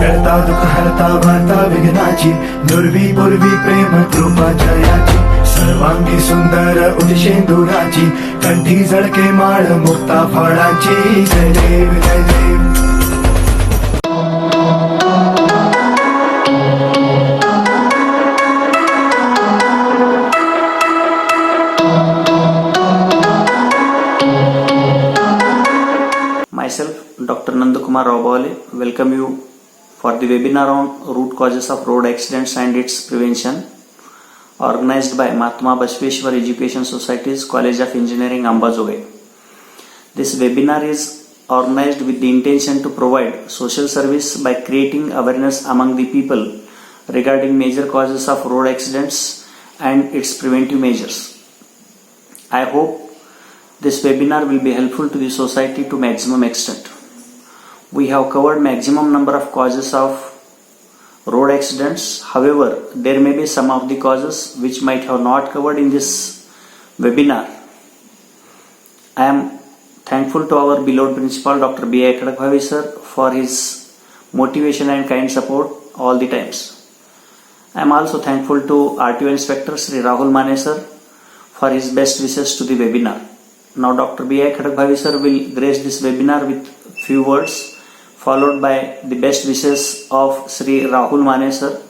करता दुःख हरता वार्ता विघ्नाची दुर्वी पूर्वी प्रेम कृपा जयाची सर्वांगी सुंदर उदिशेंदुराची कंठी झळके माळ मुक्ता फळाची जय देव जय देव. Myself, Dr. Nandakumar Raubale, welcome you for the webinar on root causes of road accidents and its prevention, organized by Mahatma Basveshwar Education Society's College of Engineering, Ambazogai. This webinar is organized with the intention to provide social service by creating awareness among the people regarding major causes of road accidents and its preventive measures. I hope this webinar will be helpful to the society to maximum extent. We have covered maximum number of causes of road accidents. However, there may be some of the causes which might have not covered in this webinar. I am thankful to our beloved principal Dr. B.I. Khadagbhavi sir for his motivation and kind support all the times. I am also thankful to RTO Inspector Sri Rahul Mane sir for his best wishes to the webinar. Now Dr. B.I. Khadagbhavi sir will grace this webinar with few words, followed by the best wishes of Sri Rahul Mane sir.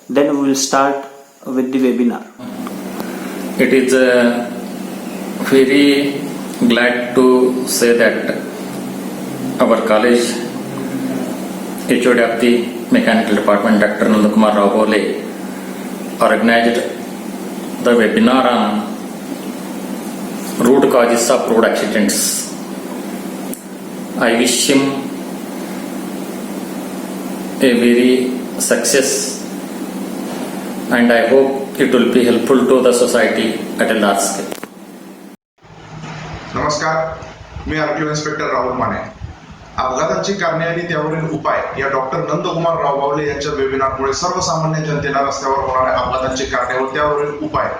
Then we will start with the webinar. It is very glad to say that our college HOD of the Mechanical Department, Dr. Nandakumar Raubale, organized the webinar on root causes of road accidents. I wish him a very success, and I hope it will be helpful to the society at a large scale. नमस्कार, मी RTO inspector Rahul माने. अपघाताची कारणे आणि त्यावरील उपाय या doctor Nandkumar रावबावले यांच्या वेबिनारमुळे सर्वसामान्य जनतेला रस्त्यावर होणाऱ्या अपघातांची कारणे व त्यावरील उपाय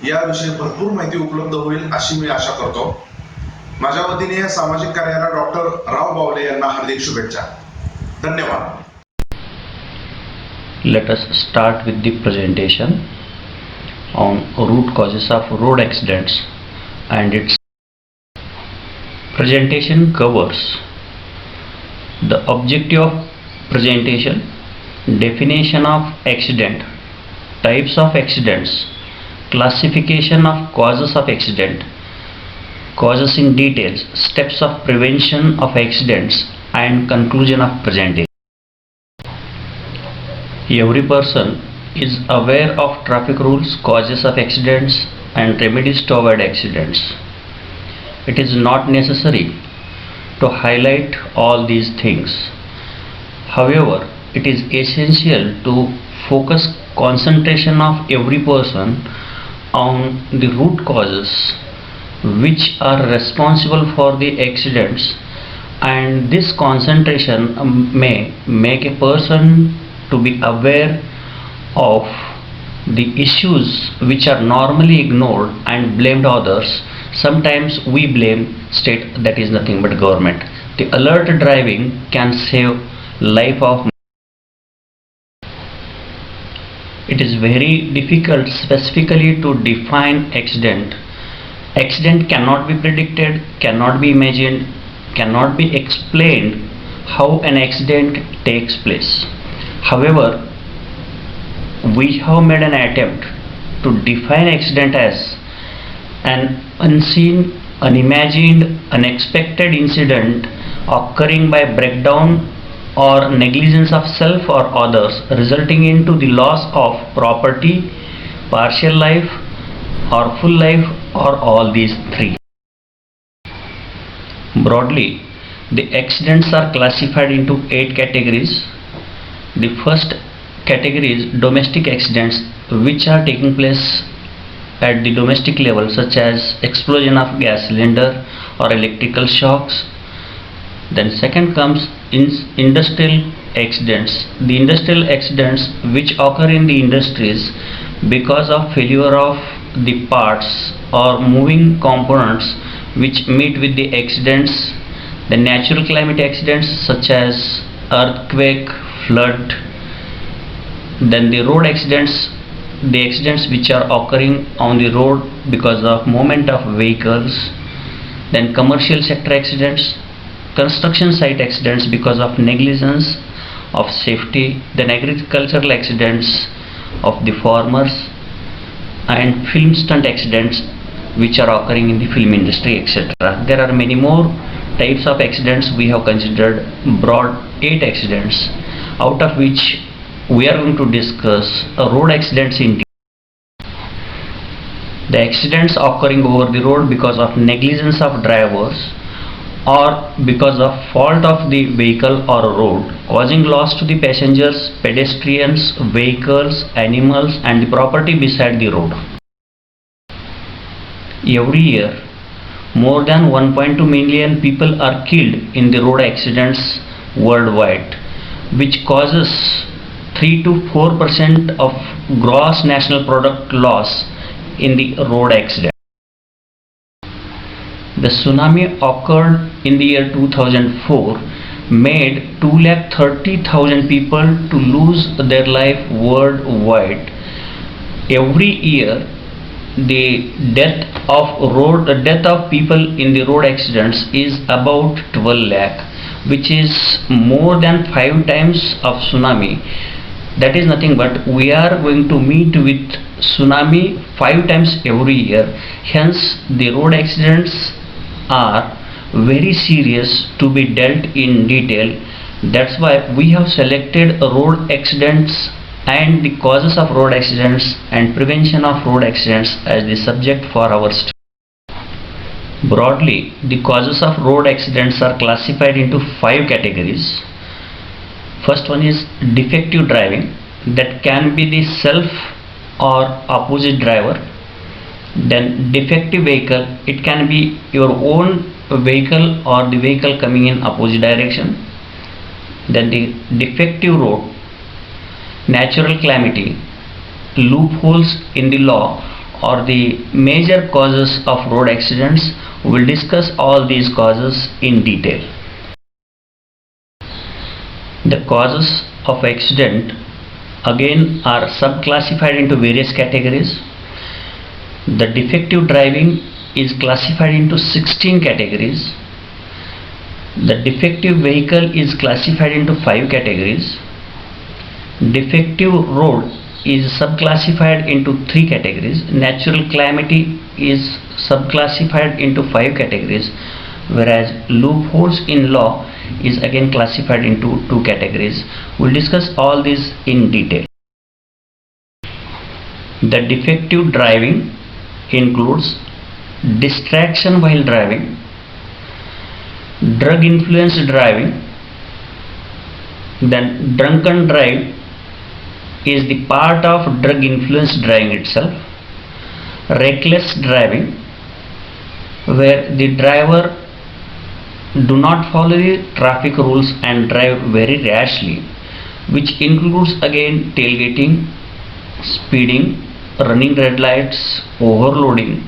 याविषयी भरपूर माहिती उपलब्ध होईल अशी मी आशा करतो. माझ्या वतीने या सामाजिक कार्याला डॉक्टर राव बावले यांना हार्दिक शुभेच्छा. धन्यवाद. Let us start with the presentation on root causes of road accidents and its presentation covers the objective of presentation, definition of accident, types of accidents, classification of causes of accident, causes in details, steps of prevention of accidents, and conclusion of presentation. Every person is aware of traffic rules, causes of accidents, and remedies to avoid accidents. It is not necessary to highlight all these things. However, it is essential to focus concentration of every person on the root causes which are responsible for the accidents, and this concentration may make a person to be aware of the issues which are normally ignored and blamed others. Sometimes we blame state, that is nothing but government. The alert driving can save life of. It is very difficult specifically to define accident. Accident cannot be predicted, cannot be imagined, cannot be explained how an accident takes place. However, we have made an attempt to define accident as an unseen, unimagined, unexpected incident occurring by breakdown or negligence of self or others, resulting into the loss of property, partial life or full life, or all these three. Broadly, the accidents are classified into 8 categories. The first category is domestic accidents, which are taking place at the domestic level, such as explosion of gas cylinder or electrical shocks. Then second comes industrial accidents. The industrial accidents which occur in the industries because of failure of the parts or moving components which meet with the accidents. The natural climate accidents such as earthquake, flood, then the road accidents, the accidents which are occurring on the road because of movement of vehicles, then commercial sector accidents, construction site accidents because of negligence of safety, then agricultural accidents of the farmers, and film stunt accidents which are occurring in the film industry, etc. There are many more types of accidents. We have considered broad 8 accidents, out of which we are going to discuss road accidents in detail. The accidents occurring over the road because of negligence of drivers or because of fault of the vehicle or road, causing loss to the passengers, pedestrians, vehicles, animals and the property beside the road. Every year, more than 1.2 million people are killed in the road accidents worldwide, which causes 3 to 4% of gross national product loss in the road accident. The tsunami occurred in the year 2004 made 230,000 people to lose their life worldwide. Every year, the death of people in the road accidents is about 12 lakh, which is more than 5 times of tsunami. That is nothing but we are going to meet with tsunami 5 times every year. Hence, the road accidents are very serious to be dealt in detail. That's why we have selected road accidents and the causes of road accidents and prevention of road accidents as the subject for our study. Broadly, the causes of road accidents are classified into 5 categories. First one is defective driving, that can be the self or opposite driver. Then defective vehicle, it can be your own vehicle or the vehicle coming in opposite direction. Then the defective road, natural calamity, loopholes in the law or the major causes of road accidents. We will discuss all these causes in detail. The causes of accident again are subclassified into various categories. The defective driving is classified into 16 categories. The defective vehicle is classified into 5 categories. Defective road is subclassified into 3 categories. Natural calamity is subclassified into 5 categories, whereas loopholes in law is again classified into 2 categories. We'll discuss all these in detail. The defective driving includes distraction while driving, drug influenced driving, then drunken drive is the part of drug influenced driving itself, reckless driving where the driver do not follow the traffic rules and drive very rashly, which includes again tailgating, speeding, running red lights, overloading,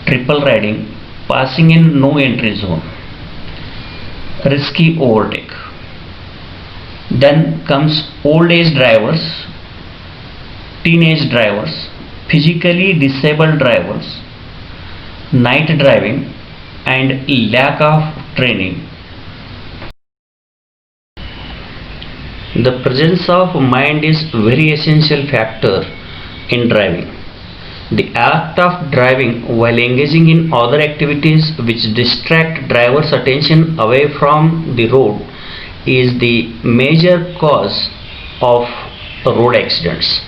triple riding, passing in no entry zone, risky overtake. Then comes old age drivers, teenage drivers, physically disabled drivers, night driving and lack of training. The presence of mind is very essential factor in driving. The act of driving while engaging in other activities which distract driver's attention away from the road is the major cause of road accidents.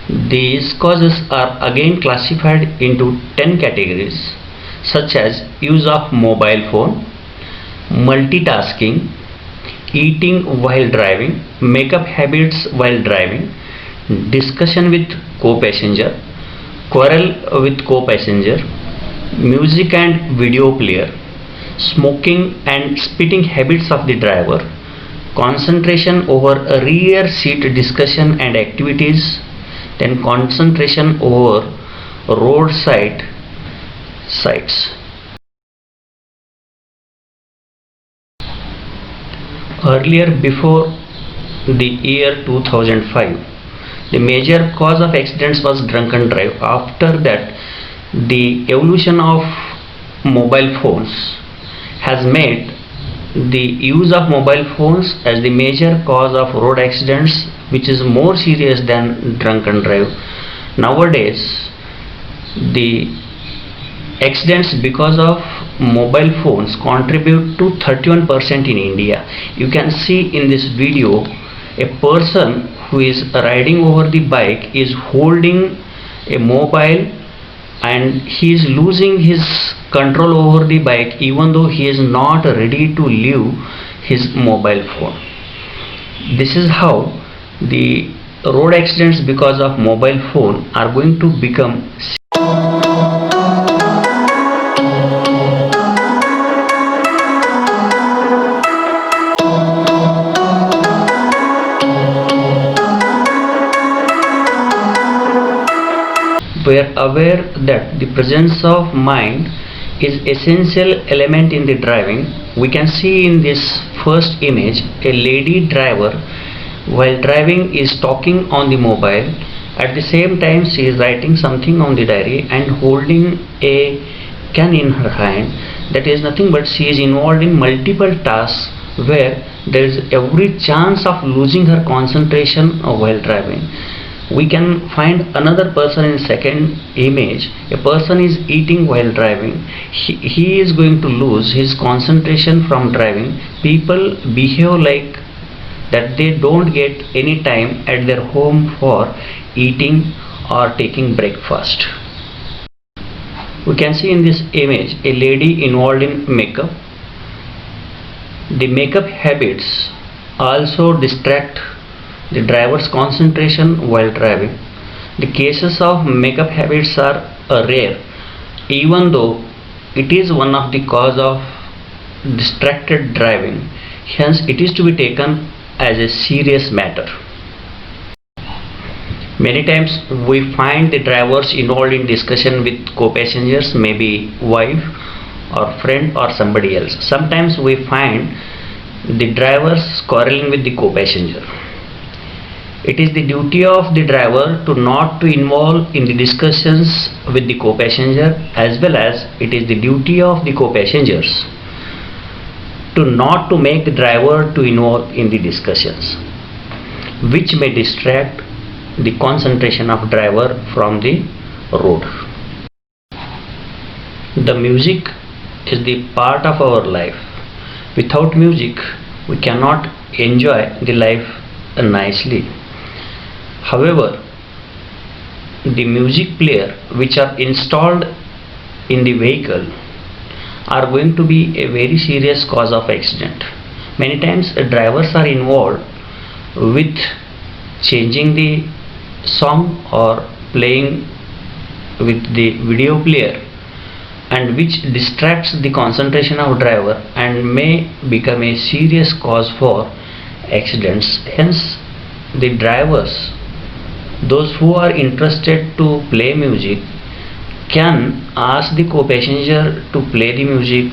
These causes are again classified into 10 categories, such as use of mobile phone, multitasking, eating while driving, makeup habits while driving, discussion with co-passenger, quarrel with co-passenger, music and video player, smoking and spitting habits of the driver, concentration over a rear seat discussion and activities, then concentration over roadside sites. Earlier, before the year 2005, the major cause of accidents was drunken drive. After that, the evolution of mobile phones has made the use of mobile phones as the major cause of road accidents, which is more serious than drunken drive. Nowadays, the accidents because of mobile phones contribute to 31% in India. You can see in this video a person who is riding over the bike is holding a mobile and he is losing his control over the bike even though he is not ready to leave his mobile phone. This is how the road accidents because of mobile phone are going to become we are aware that the presence of mind is essential element in the driving. We can see in this first image a lady driver while driving is talking on the mobile. At the same time she is writing something on the diary and holding a can in her hand. That is nothing but she is involved in multiple tasks where there is every chance of losing her concentration while driving. We can find another person in second image. A person is eating while driving. He is going to lose his concentration from driving. People behave like that they don't get any time at their home for eating or taking breakfast. We can see in this image a lady involved in makeup. The makeup habits also distract the driver's concentration while driving. The cases of makeup habits are rare, even though it is one of the cause of distracted driving. Hence, it is to be taken as a serious matter. Many times we find the drivers involved in discussion with co-passengers, maybe wife or friend or somebody else. Sometimes we find the drivers quarreling with the co-passenger. It is the duty of the driver to not to involve in the discussions with the co-passenger, as well as it is the duty of the co-passengers to not to make the driver to involve in the discussions, which may distract the concentration of driver from the road. The music is the part of our life. Without music, we cannot enjoy the life nicely. However, the music player which are installed in the vehicle are going to be a very serious cause of accident. Many times drivers are involved with changing the song or playing with the video player, and which distracts the concentration of driver and may become a serious cause for accidents. Hence, the drivers, those who are interested to play music, can ask the co-passenger to play the music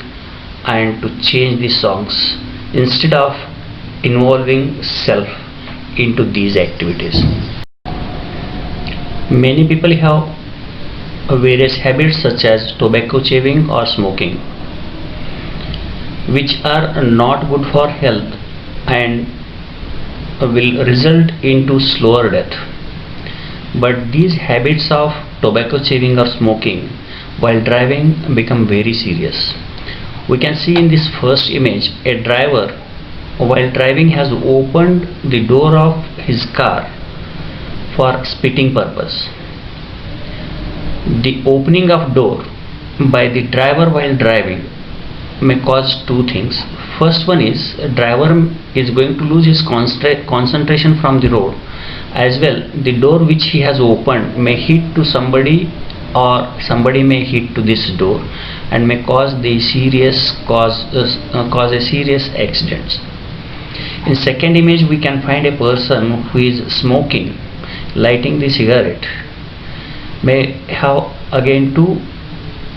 and to change the songs instead of involving self into these activities. Many people have various habits such as tobacco chewing or smoking, which are not good for health and will result into slower death. But these habits of tobacco chewing or smoking while driving become very serious. We can see in this first image a driver while driving has opened the door of his car for spitting purpose. The opening of door by the driver while driving may cause two things. First one is driver is going to lose his concentration from the road. As well, the door which he has opened may hit to somebody, or somebody may hit to this door and may cause a serious accident. In second image, we can find a person who is smoking, lighting the cigarette. May have again two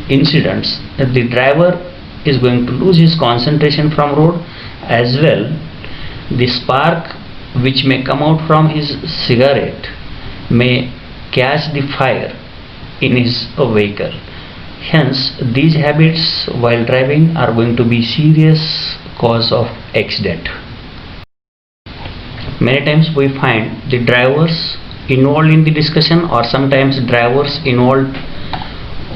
incidents. The driver is going to lose his concentration from road, as well the spark which may come out from his cigarette may catch the fire in his vehicle. Hence, these habits while driving are going to be serious cause of accident. Many times we find the drivers involved in the discussion, or sometimes drivers involved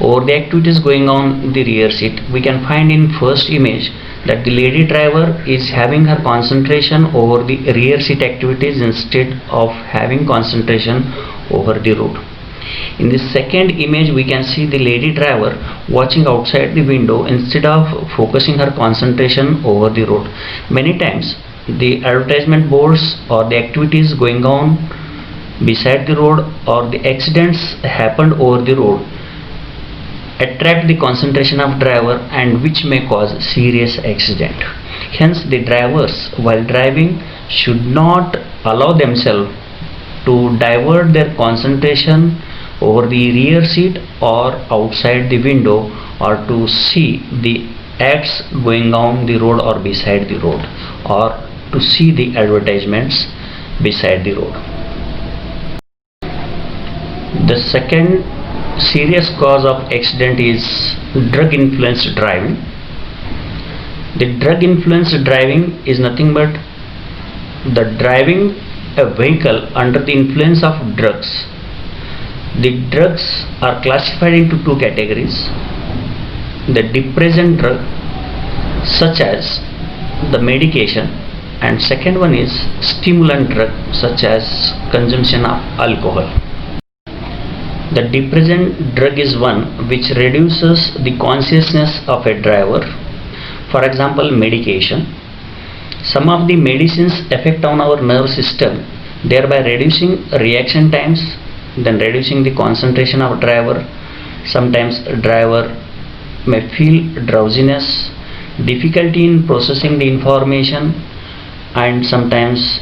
over the activities going on in the rear seat. We can find in first image that the lady driver is having her concentration over the rear seat activities instead of having concentration over the road. In the second image we can see the lady driver watching outside the window instead of focusing her concentration over the road. Many times the advertisement boards or the activities going on beside the road or the accidents happened over the road attract the concentration of driver and which may cause serious accident. Hence, the drivers while driving should not allow themselves to divert their concentration over the rear seat or outside the window, or to see the acts going on the road or beside the road, or to see the advertisements beside the road. The second serious cause of accident is drug influenced driving. The drug influenced driving is nothing but the driving a vehicle under the influence of drugs. The drugs are classified into two categories: the depressant drug such as the medication, and second one is stimulant drug such as consumption of alcohol. The depressant drug is one which reduces the consciousness of a driver. For example, medication. Some of the medicines affect on our nerve system, thereby reducing reaction times, then reducing the concentration of driver. Sometimes driver may feel drowsiness, difficulty in processing the information, and sometimes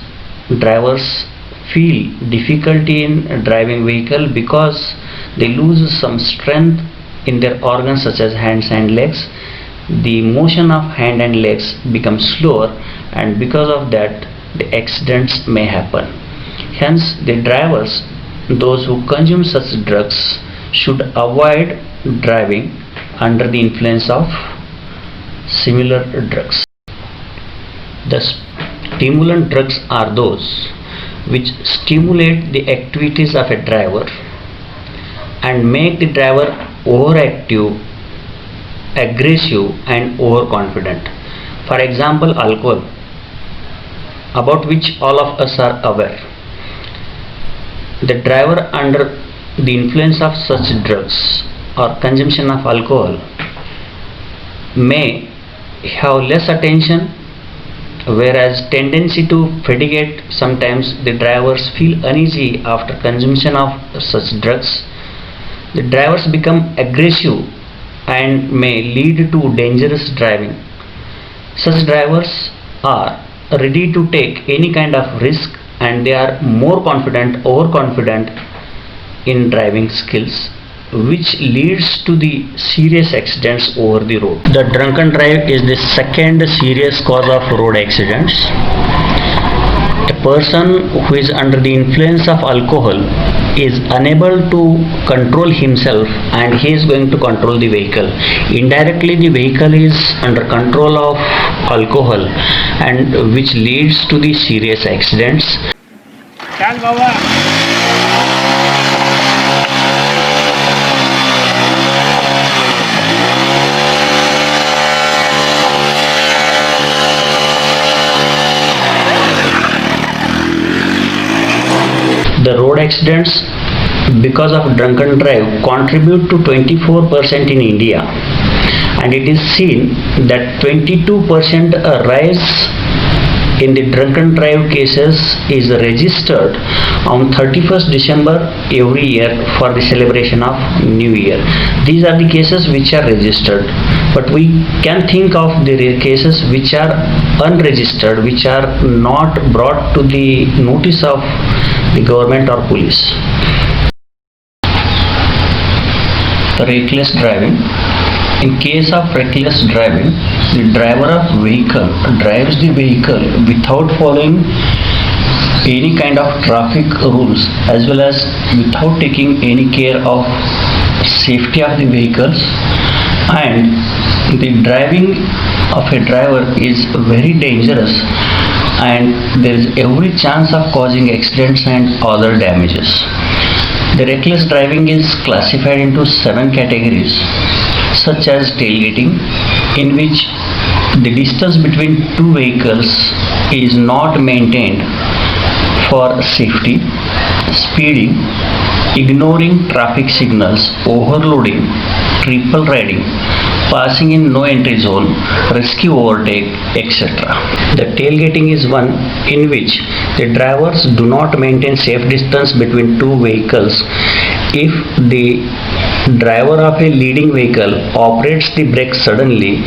drivers feel difficulty in driving vehicle because they lose some strength in their organs such as hands and legs. The motion of hand and legs becomes slower, and because of that the accidents may happen. Hence, the drivers, those who consume such drugs, should avoid driving under the influence of similar drugs. The stimulant drugs are those which stimulate the activities of a driver and make the driver overactive, aggressive and overconfident. For example, alcohol, about which all of us are aware. The driver under the influence of such drugs or consumption of alcohol may have less attention, whereas tendency to fatigue. Sometimes the drivers feel uneasy after consumption of such drugs. The drivers become aggressive and may lead to dangerous driving. Such drivers are ready to take any kind of risk, and they are more confident, overconfident in driving skills, which leads to the serious accidents over the road. The drunken drive is the second serious cause of road accidents. A person who is under the influence of alcohol is unable to control himself, and he is going to control the vehicle. Indirectly, the vehicle is under control of alcohol, and which leads to the serious accidents. The road accidents because of drunken drive contribute to 24% in India, and it is seen that 22% rise in the drunken drive cases is registered on 31st December every year for the celebration of New Year. These are the cases which are registered, but we can think of the cases which are unregistered, which are not brought to the notice of the government or police. Reckless driving. In case of reckless driving, the driver of vehicle drives the vehicle without following any kind of traffic rules as well as without taking any care of safety of the vehicles, and the driving of a driver is very dangerous and there is every chance of causing accidents and other damages. The reckless driving is classified into 7 categories, such as tailgating, in which the distance between two vehicles is not maintained for safety, speeding, ignoring traffic signals, overloading, triple riding, passing in no entry zone, risky overtake, etc. The tailgating is one in which the drivers do not maintain safe distance between two vehicles. If the driver of a leading vehicle operates the brake suddenly,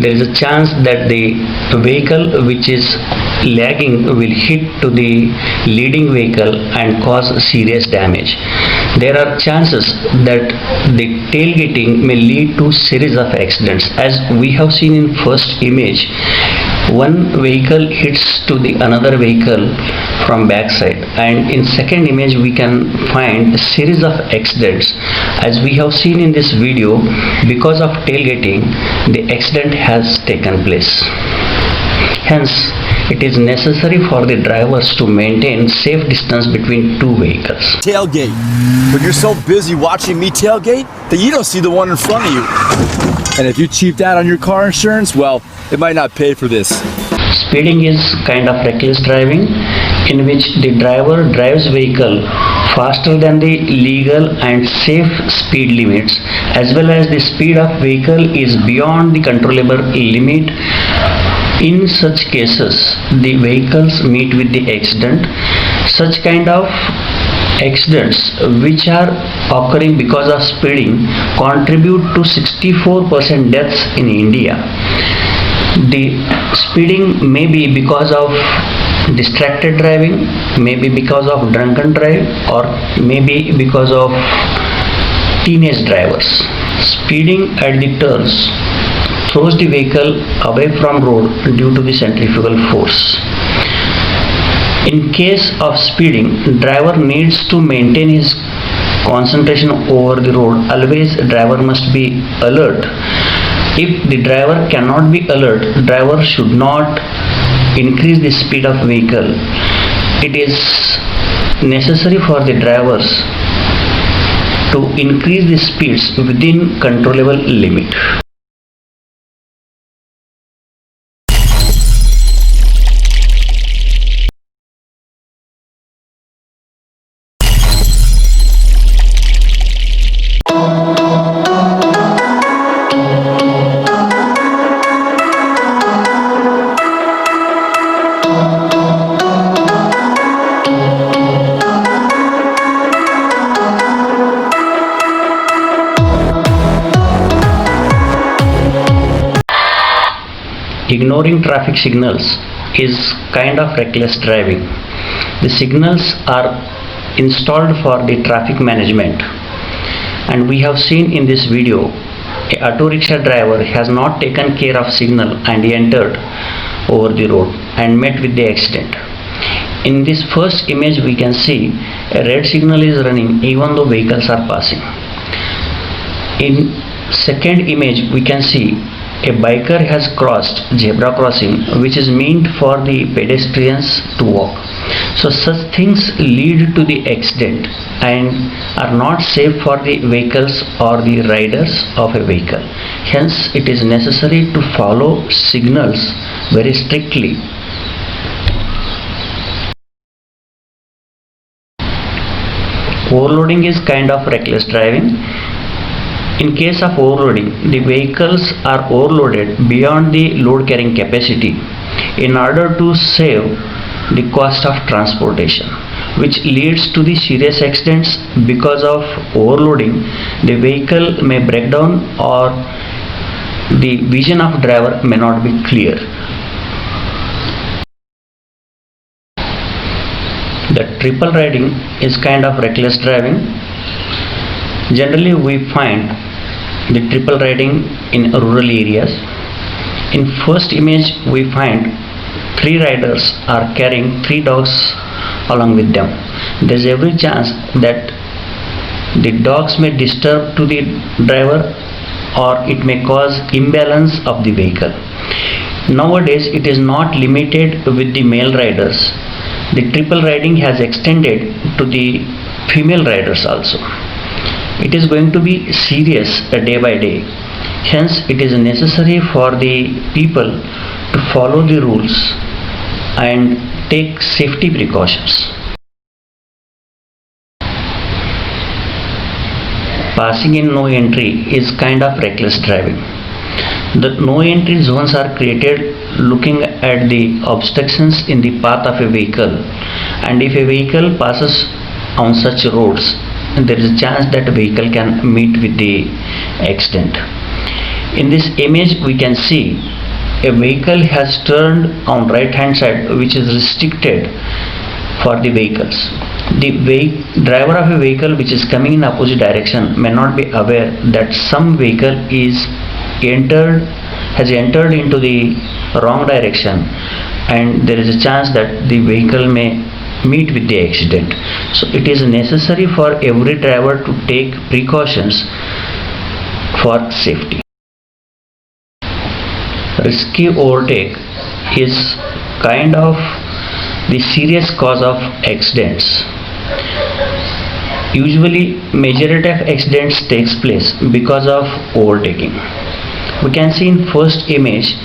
there is a chance that the vehicle which is lagging will hit to the leading vehicle and cause serious damage. There are chances that the tailgating may lead to series of accidents, as we have seen in first image. One vehicle hits to the another vehicle from backside, and in second image we can find a series of accidents. As we have seen in this video, because of tailgating the accident has taken place. Hence, it is necessary for the drivers to maintain safe distance between two vehicles. Tailgate. But you're so busy watching me tailgate that you don't see the one in front of you. And if you cheaped out on your car insurance, well, it might not pay for this. Speeding is kind of reckless driving in which the driver drives vehicle faster than the legal and safe speed limits, as well as the speed of vehicle is beyond the controllable limit. In such cases, the vehicles meet with the accident. Such kind of accidents which are occurring because of speeding contribute to 64% deaths in India. The speeding may be because of distracted driving, maybe because of drunken drive, or maybe because of teenage drivers. Speeding at the turns throws the vehicle away from road due to the centrifugal force. In case of speeding, driver needs to maintain his concentration over the road. Always driver must be alert. If the driver cannot be alert, driver should not increase the speed of vehicle. It is necessary for the drivers to increase the speeds within controllable limit. Ignoring traffic signals is kind of reckless driving. The signals are installed for the traffic management, and we have seen in this video a auto rickshaw driver has not taken care of signal and he entered over the road and met with the accident. In this first image we can see a red signal is running even though vehicles are passing. In second image we can see a biker has crossed zebra crossing, which is meant for the pedestrians to walk. So such things lead to the accident and are not safe for the vehicles or the riders of a vehicle. Hence it is necessary to follow signals very strictly. Overloading is kind of reckless driving. In case of overloading, the vehicles are overloaded beyond the load carrying capacity in order to save the cost of transportation, which leads to the serious accidents. Because of overloading, the vehicle may break down or the vision of driver may not be clear. The triple riding is kind of reckless driving. Generally we find the triple riding in rural areas. In first image we find 3 riders are carrying 3 dogs along with them. There is every chance that the dogs may disturb to the driver or it may cause imbalance of the vehicle. Nowadays it is not limited with the male riders. The triple riding has extended to the female riders also. It is going to be serious day by day. Hence it is necessary for the people to follow the rules and take safety precautions. Passing in no entry is kind of reckless driving. The no entry zones are created looking at the obstructions in the path of a vehicle, and if a vehicle passes on such roads, there is a chance that a vehicle can meet with the accident. In this image we can see a vehicle has turned on right hand side, which is restricted for the vehicles. The driver of a vehicle which is coming in opposite direction may not be aware that some vehicle has entered into the wrong direction, and there is a chance that the vehicle may meet with the accident. So it is necessary for every driver to take precautions for safety. Risky overtake is kind of the serious cause of accidents. Usually majority of accidents takes place because of overtaking. We can see in first image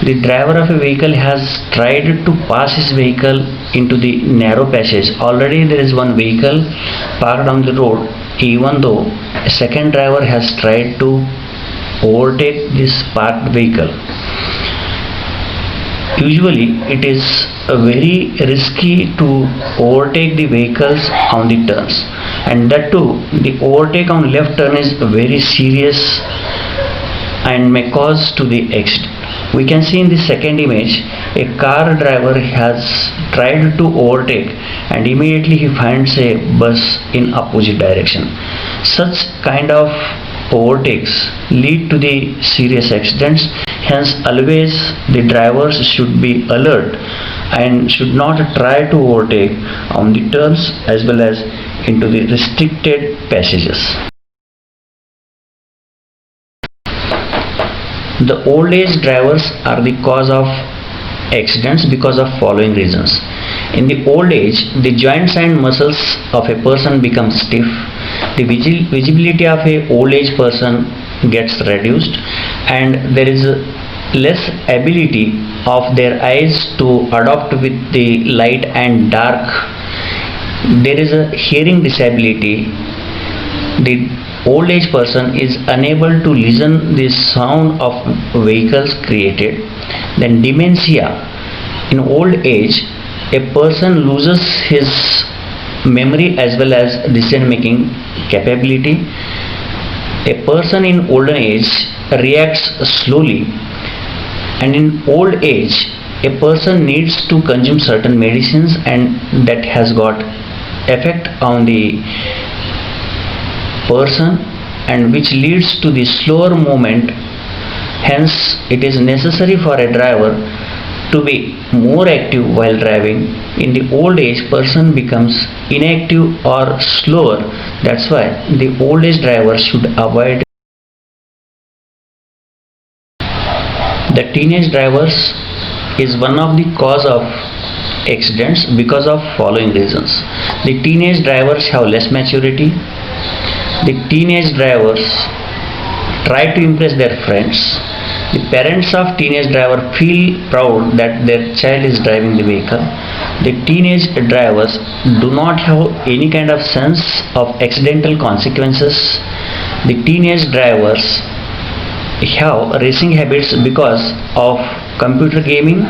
the driver of a vehicle has tried to pass his vehicle into the narrow passage. Already there is one vehicle parked on the road, even though a second driver has tried to overtake this parked vehicle. Usually it is very risky to overtake the vehicles on the turns, and that too the overtake on left turn is very serious and may cause to the accident. We can see in the second image a car driver has tried to overtake and immediately he finds a bus in opposite direction. Such kind of overtakes lead to the serious accidents. Hence always the drivers should be alert and should not try to overtake on the turns as well as into the restricted passages. The old age drivers are the cause of accidents because of following reasons. In the old age, the joints and muscles of a person become stiff. The visibility of a old age person gets reduced, and there is less ability of their eyes to adapt with the light and dark. There is a hearing disability. The old age person is unable to listen the sound of vehicles created. Then dementia. In old age, a person loses his memory as well as decision making capability. A person in olden age reacts slowly, and in old age a person needs to consume certain medicines, and that has got effect on the person and which leads to the slower movement. Hence it is necessary for a driver to be more active while driving. In the old age, person becomes inactive or slower. That's why the old age driver should avoid. The teenage drivers is one of the cause of accidents because of following reasons. The teenage drivers have less maturity. The teenage drivers try to impress their friends. The parents of teenage driver feel proud that their child is driving the vehicle. The teenage drivers do not have any kind of sense of accidental consequences. The teenage drivers have racing habits because of computer games,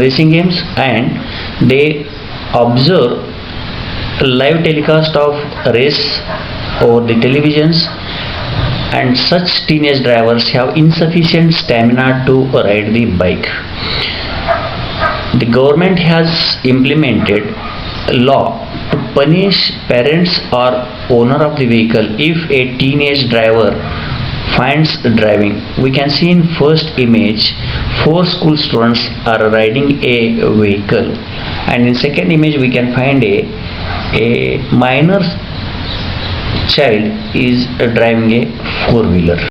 racing games, and they observe live telecast of race over the televisions, and such teenage drivers have insufficient stamina to ride the bike. The government has implemented law to punish parents or owner of the vehicle if a teenage driver finds driving. We can see in first image 4 school students are riding a vehicle, and in second image we can find a minor child is driving a four-wheeler.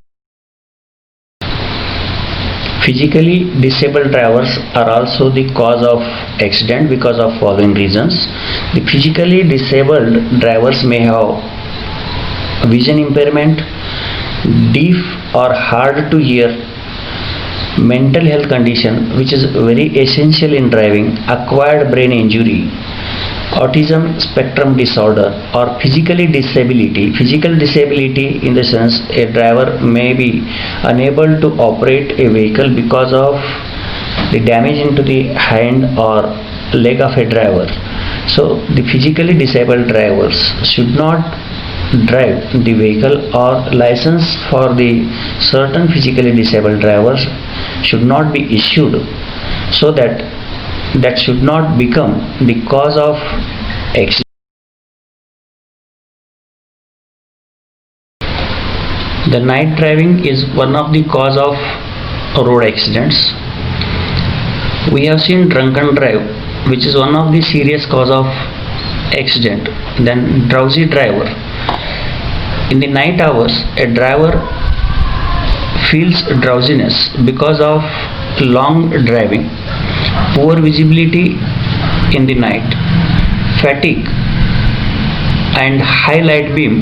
Physically disabled drivers are also the cause of accident because of following reasons. The physically disabled drivers may have vision impairment, deaf or hard to hear, mental health condition which is very essential in driving, acquired brain injury, autism spectrum disorder, or physical disability in the sense a driver may be unable to operate a vehicle because of the damage into the hand or leg of a driver. So the physically disabled drivers should not drive the vehicle, or license for the certain physically disabled drivers should not be issued, so that should not become the cause of accident. The night driving is one of the cause of road accidents. We have seen drunken drive, which is one of the serious cause of accident. Then drowsy driver. In the night hours, a driver feels drowsiness because of long driving, poor visibility in the night, fatigue, and high light beam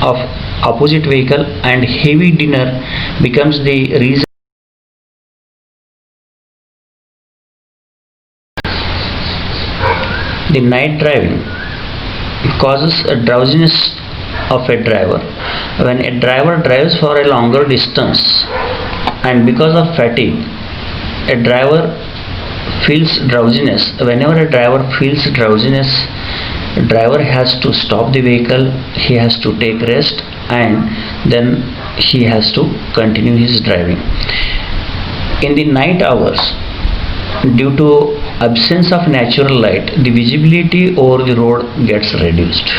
of opposite vehicle and heavy dinner becomes the reason. The night driving causes a drowsiness of a driver. When a driver drives for a longer distance and because of fatigue, a driver feels drowsiness. Whenever a driver feels drowsiness, a driver has to stop the vehicle, he has to take rest, and then he has to continue his driving. In the night hours, due to absence of natural light, the visibility over the road gets reduced.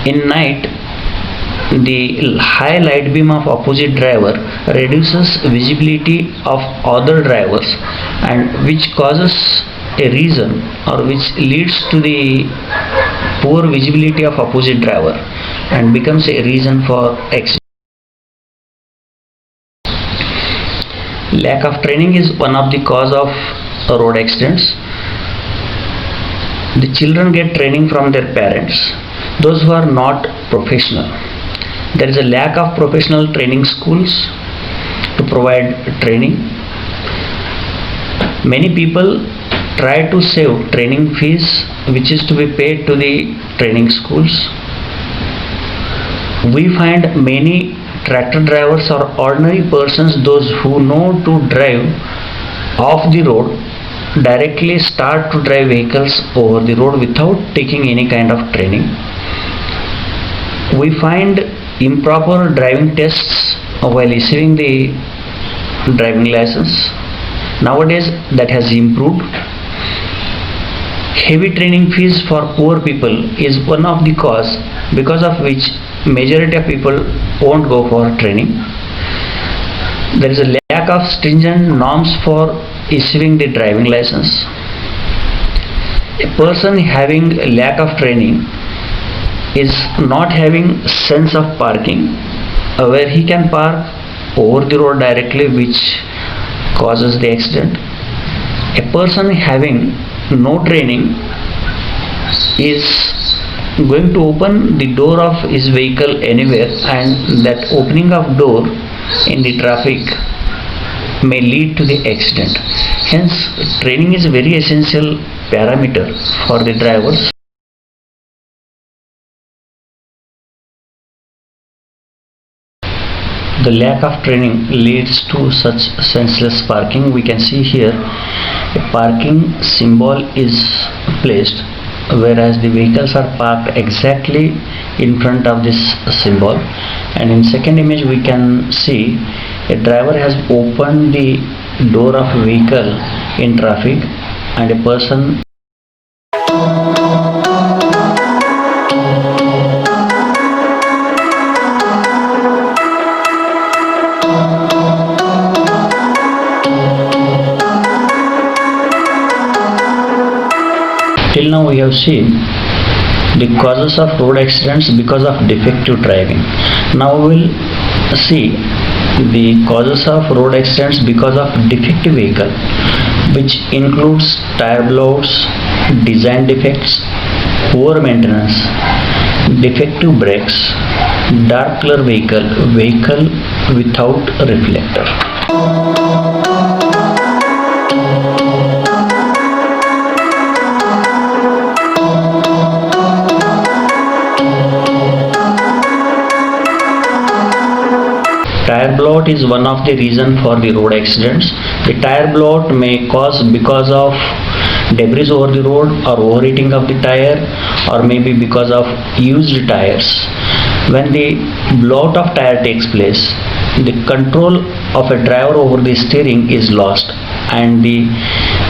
In night, the high light beam of opposite driver reduces visibility of other drivers, and which causes a reason, or which leads to the poor visibility of opposite driver and becomes a reason for accident. Lack of training is one of the cause of road accidents. The children get training from their parents, those who are not professional. There is a lack of professional training schools to provide training. Many people try to save training fees which is to be paid to the training schools. We find many tractor drivers or ordinary persons, those who know to drive off the road, directly start to drive vehicles over the road without taking any kind of training. We find improper driving tests while issuing the driving license. Nowadays that has improved. Heavy training fees for poor people is one of the cause because of which majority of people won't go for training. There is a lack of stringent norms for issuing the driving license. A person having a lack of training is not having sense of parking, where he can park over the road directly, which causes the accident. A person having no training is going to open the door of his vehicle anywhere, and that opening of door in the traffic may lead to the accident. Hence, training is a very essential parameter for the drivers. The lack of training leads to such senseless parking. We can see here a parking symbol is placed, whereas the vehicles are parked exactly in front of this symbol. And in second image we can see a driver has opened the door of a vehicle in traffic, and a person Till now we have seen the causes of road accidents because of defective driving. Now we will see the causes of road accidents because of defective vehicle, which includes tire blowouts, design defects, poor maintenance, defective brakes, dark color vehicle without reflector. Tire blowout is one of the reason for the road accidents. The tire blowout may cause because of debris over the road or overheating of the tire, or maybe because of used tires. When the blowout of tire takes place, the control of a driver over the steering is lost and the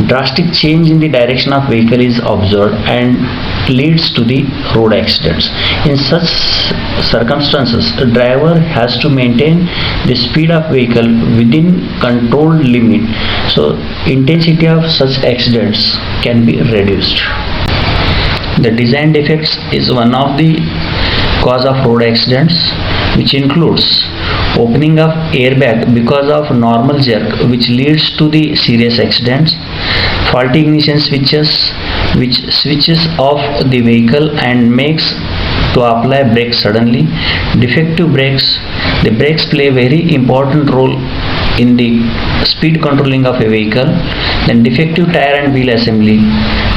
drastic change in the direction of vehicle is observed and leads to the road accidents. In such circumstances, a driver has to maintain the speed of vehicle within controlled limit, so intensity of such accidents can be reduced. The design defects is one of the cause of road accidents, which includes opening of airbag because of normal jerk, which leads to the serious accidents, faulty ignition switches, which switches off the vehicle and makes to apply brakes suddenly, defective brakes. The brakes play a very important role in the speed controlling of a vehicle. Then defective tire and wheel assembly.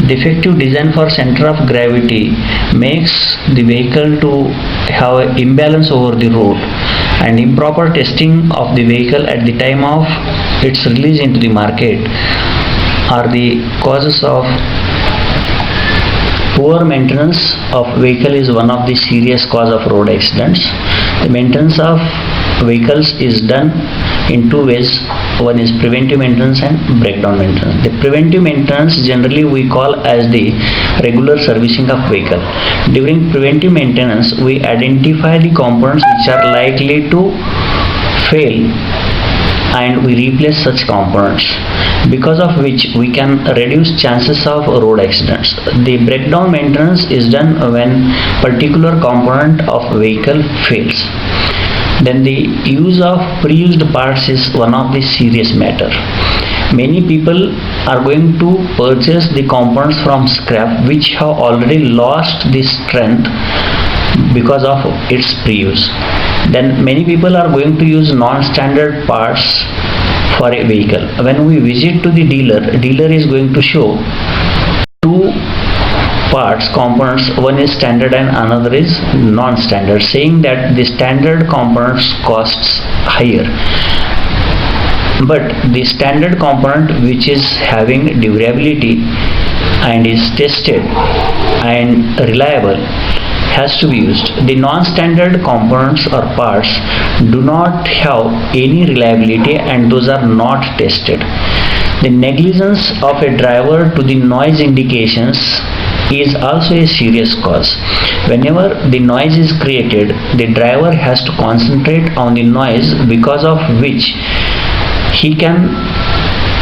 Defective design for center of gravity makes the vehicle to have an imbalance over the road, and improper testing of the vehicle at the time of its release into the market are the causes of poor maintenance of vehicle is one of the serious cause of road accidents. The maintenance of vehicles is done in two ways. One is preventive maintenance and breakdown maintenance. The preventive maintenance generally we call as the regular servicing of vehicle. During preventive maintenance, we identify the components which are likely to fail and we replace such components, because of which we can reduce chances of road accidents. The breakdown maintenance is done when particular component of vehicle fails. Then the use of pre-used parts is one of the serious matter. Many people are going to purchase the components from scrap which have already lost the strength because of its pre-use. Then many people are going to use non-standard parts for a vehicle. When we visit to the dealer is going to show two parts, components, one is standard and another is non-standard, saying that the standard components costs higher, but the standard component which is having durability and is tested and reliable has to be used. The non-standard components or parts do not have any reliability and those are not tested. The negligence of a driver to the noise indications is also a serious cause. Whenever the noise is created, the driver has to concentrate on the noise, because of which he can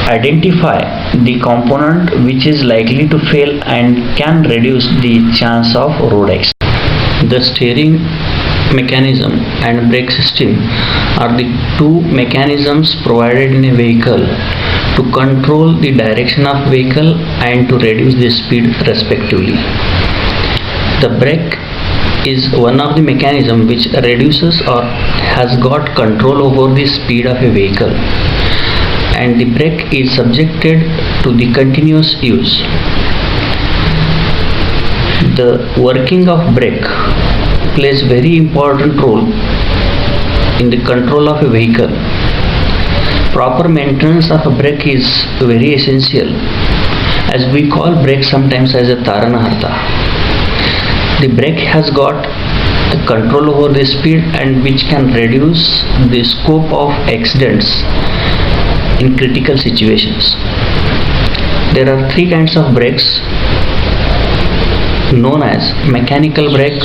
identify the component which is likely to fail and can reduce the chance of road accident. The steering mechanism and brake system are the two mechanisms provided in a vehicle to control the direction of vehicle and to reduce the speed respectively. The brake is one of the mechanism which reduces or has got control over the speed of a vehicle, and the brake is subjected to the continuous use. The working of brake plays very important role in the control of a vehicle. Proper maintenance of a brake is very essential, as we call brake sometimes as a Taranaharta. The brake has got control over the speed and which can reduce the scope of accidents in critical situations. There are three kinds of brakes known as mechanical brake,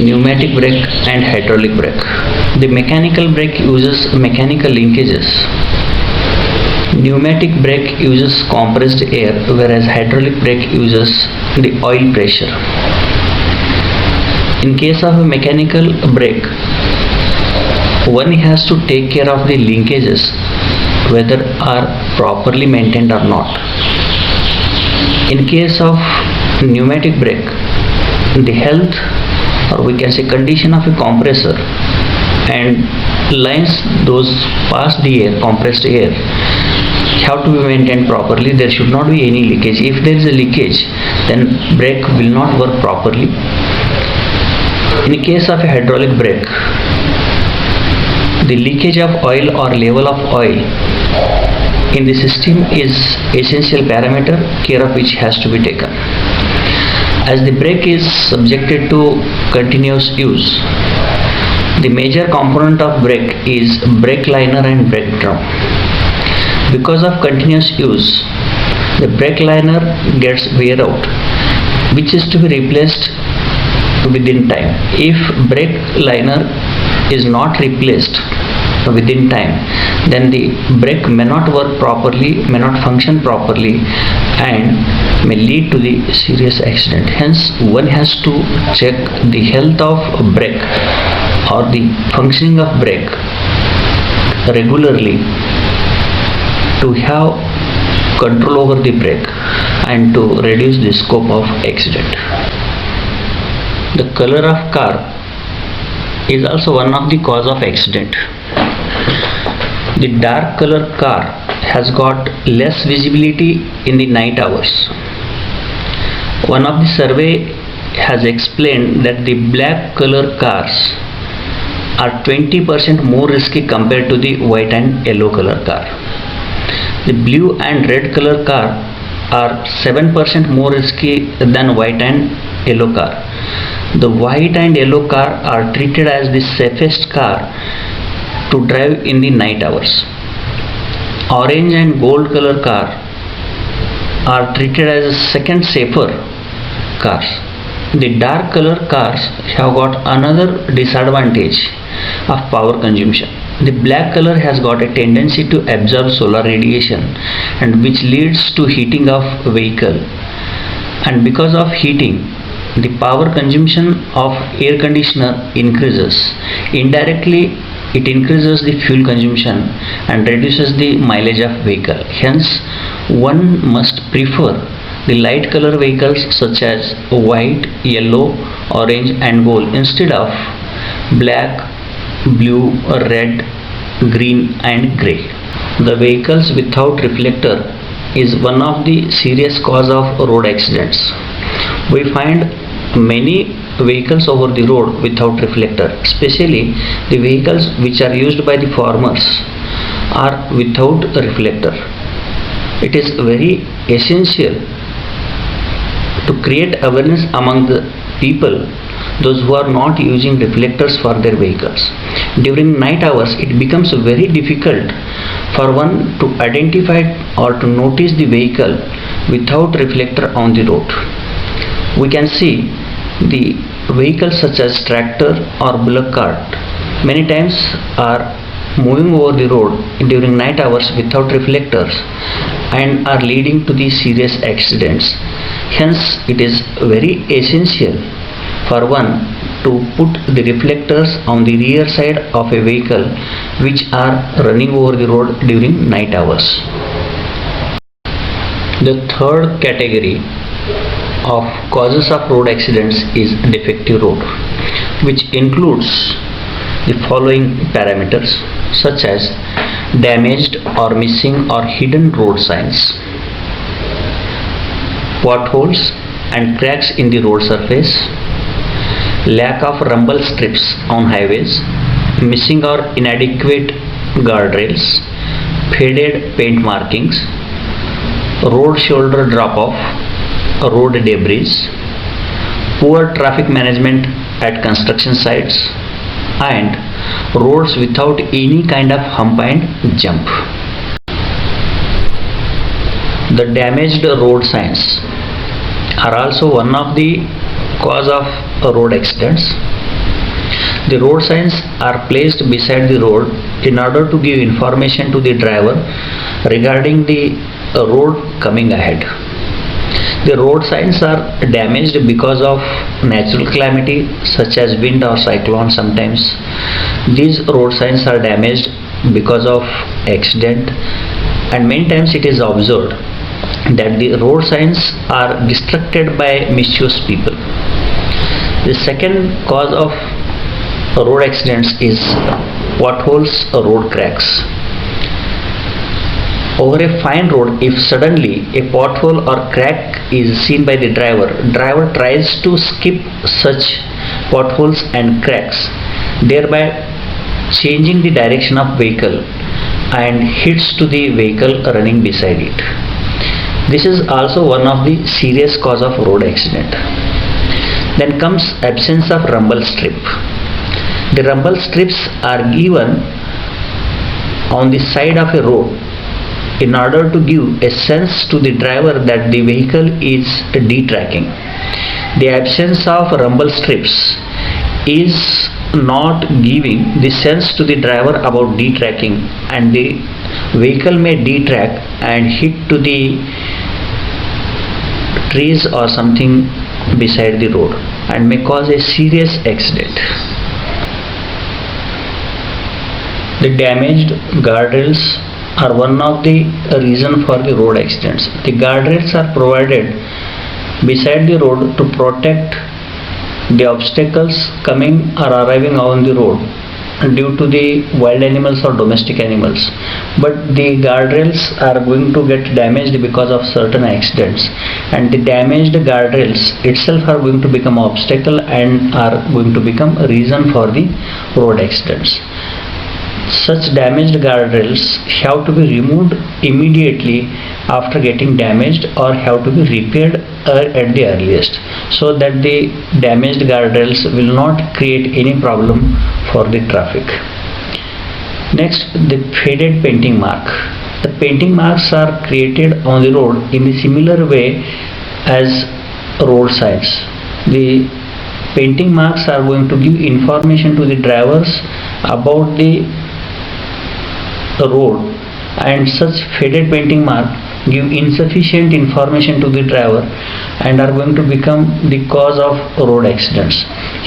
pneumatic brake and hydraulic brake. The mechanical brake uses mechanical linkages Pneumatic brake uses compressed air, whereas hydraulic brake uses the oil pressure. In case of a mechanical brake, one has to take care of the linkages whether are properly maintained or not. In case of pneumatic brake, the health, or we can say condition of a compressor and lines those pass the air, compressed air, have to be maintained properly. There should not be any leakage. If there is a leakage, then brake will not work properly. In case of a hydraulic brake, the leakage of oil or level of oil in the system is essential parameter, care of which has to be taken. As the brake is subjected to continuous use, the major component of brake is brake liner and brake drum. Because of continuous use, the brake liner gets wear out, which is to be replaced within time. If brake liner is not replaced within time, then the brake may not work properly, may not function properly, and may lead to the serious accident. Hence, one has to check the health of brake or the functioning of brake regularly to have control over the brake and to reduce the scope of accident. The color of car is also one of the cause of accident. The dark color car has got less visibility in the night hours. One of the survey has explained that the black color cars are 20% more risky compared to the white and yellow color car. The blue and red color car are 7% more risky than white and yellow car. The white and yellow car are treated as the safest car to drive in the night hours. Orange and gold color car are treated as a second safer cars. The dark color cars have got another disadvantage of power consumption. The black color has got a tendency to absorb solar radiation, and which leads to heating of vehicle, and because of heating, the power consumption of air conditioner increases. Indirectly, it increases the fuel consumption and reduces the mileage of vehicle. Hence, one must prefer the light color vehicles such as white, yellow, orange and gold instead of black, blue, red, green and grey. The vehicles without reflector is one of the serious cause of road accidents. We find many vehicles over the road without reflector, especially the vehicles which are used by the farmers are without a reflector. It is very essential to create awareness among the people, those who are not using reflectors for their vehicles. During night hours, it becomes very difficult for one to identify or to notice the vehicle without reflector on the road. We can see the vehicles such as tractor or bullock cart many times are moving over the road during night hours without reflectors and are leading to the serious accidents. Hence, it is very essential for one to put the reflectors on the rear side of a vehicle which are running over the road during night hours. The third category of causes of road accidents is defective road, which includes the following parameters such as damaged or missing or hidden road signs, potholes and cracks in the road surface, lack of rumble strips on highways, missing or inadequate guardrails, faded paint markings, road shoulder drop off, road debris, poor traffic management at construction sites, and roads without any kind of hump and jump. The damaged road signs are also one of the cause of road accidents. The road signs are placed beside the road in order to give information to the driver regarding the road coming ahead. The road signs are damaged because of natural calamity such as wind or cyclone sometimes. These road signs are damaged because of accident, and many times it is observed that the road signs are destructed by mischievous people. The second cause of road accidents is potholes or road cracks. Over a fine road, if suddenly a pothole or crack is seen by the driver tries to skip such potholes and cracks, thereby changing the direction of vehicle and hits to the vehicle running beside it. This is also one of the serious cause of road accident. Then comes absence of rumble strip. The rumble strips are given on the side of a road in order to give a sense to the driver that the vehicle is detracking. The absence of rumble strips is not giving the sense to the driver about detracking, and the vehicle may detrack and hit to the trees or something beside the road and may cause a serious accident. The damaged guardrails are one of the reason for the road accidents. The guardrails are provided beside the road to protect the obstacles coming or arriving on the road due to the wild animals or domestic animals, but the guardrails are going to get damaged because of certain accidents, and the damaged guardrails itself are going to become obstacle and are going to become a reason for the road accidents. Such damaged guardrails have to be removed immediately after getting damaged or have to be repaired at the earliest, so that the damaged guardrails will not create any problem for the traffic. Next, the faded painting mark. The painting marks are created on the road in a similar way as road signs. The painting marks are going to give information to the drivers about the road, and such faded painting mark give insufficient information to the driver and are going to become the cause of road accidents.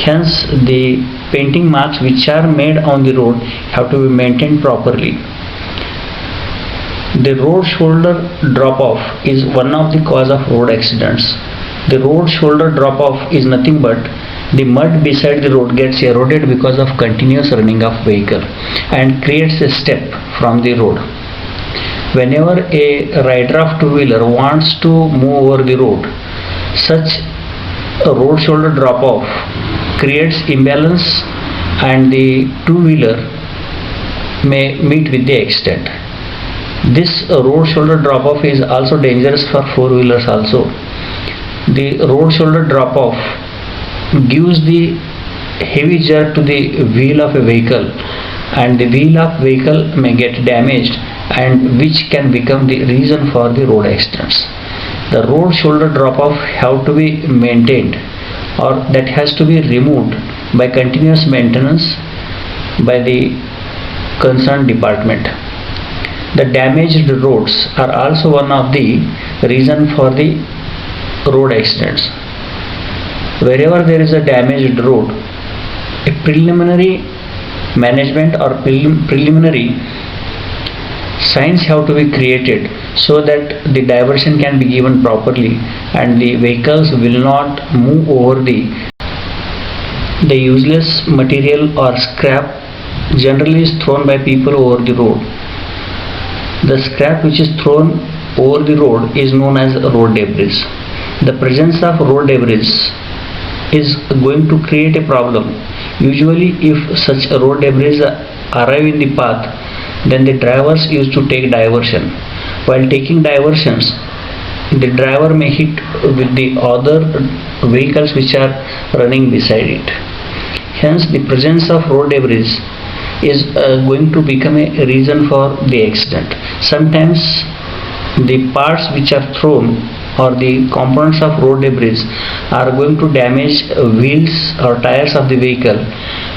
Hence, the painting marks which are made on the road have to be maintained properly. The road shoulder drop off is one of the cause of road accidents. The road shoulder drop off is nothing but the mud beside the road gets eroded because of continuous running of vehicle and creates a step from the road. Whenever a rider of two-wheeler wants to move over the road, such a road shoulder drop off creates imbalance and the two-wheeler may meet with the accident. This road shoulder drop off is also dangerous for four-wheelers also. The road shoulder drop off gives the heavy jerk to the wheel of a vehicle, and the wheel of vehicle may get damaged, and which can become the reason for the road accidents. The road shoulder drop off have to be maintained, or that has to be removed by continuous maintenance by the concerned department. The damaged roads are also one of the reason for the road accidents. Wherever there is a damaged road, a preliminary management or preliminary signs have to be created so that the diversion can be given properly and the vehicles will not move over the useless material or scrap generally is thrown by people over the road. The scrap which is thrown over the road is known as road debris. The presence of road debris is going to create a problem. Usually if such road debris arrive in the path, then the drivers used to take diversion. While taking diversions, the driver may hit with the other vehicles which are running beside it. Hence, the presence of road debris is going to become a reason for the accident. Sometimes the parts which are thrown or the components of road debris are going to damage wheels or tires of the vehicle,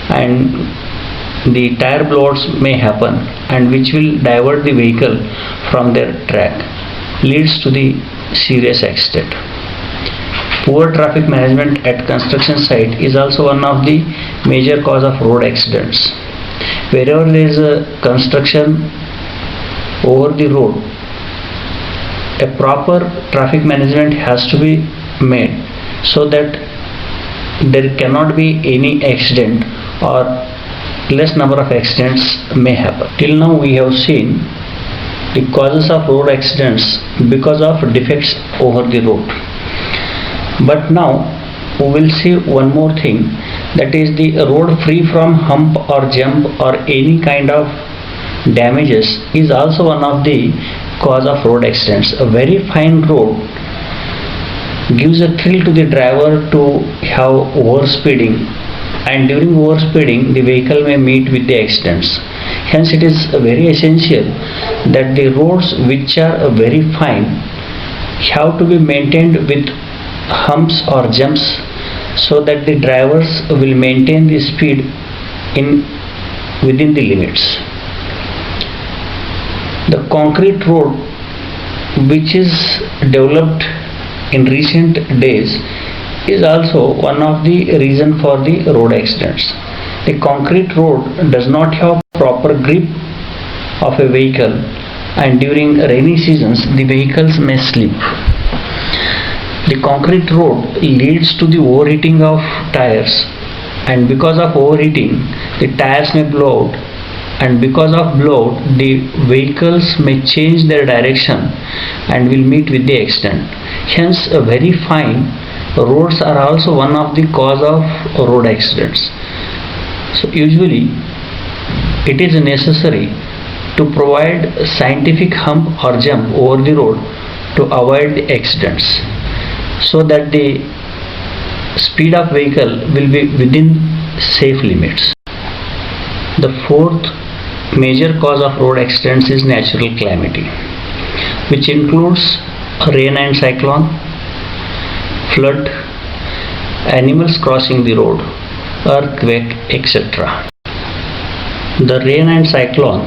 and the tire blowouts may happen and which will divert the vehicle from their track, leads to the serious accident. Poor traffic management at construction site is also one of the major cause of road accidents. Wherever there is a construction over the road, a proper traffic management has to be made so that there cannot be any accident or less number of accidents may happen. Till now we have seen the causes of road accidents because of defects over the road. But now we will see one more thing, that is the road free from hump or jump or any kind of damages is also one of the cause of road accidents. A very fine road gives a thrill to the driver to have overspeeding, and during overspeeding the vehicle may meet with the accidents. Hence it is very essential that the roads which are very fine have to be maintained with humps or jumps so that the drivers will maintain the speed within the limits. The concrete road which is developed in recent days is also one of the reason for the road accidents. A concrete road does not have proper grip of a vehicle, and during rainy seasons the vehicles may slip. The concrete road leads to the overheating of tires, and because of overheating the tires may blow out, and because of blowout the vehicles may change their direction and will meet with the accident. Hence a very fine roads are also one of the cause of road accidents. So usually it is necessary to provide scientific hump or jump over the road to avoid the accidents, so that the speed of vehicle will be within safe limits. The fourth major cause of road accidents is natural calamity, which includes rain and cyclone, flood, animals crossing the road, earthquake, etc. The rain and cyclone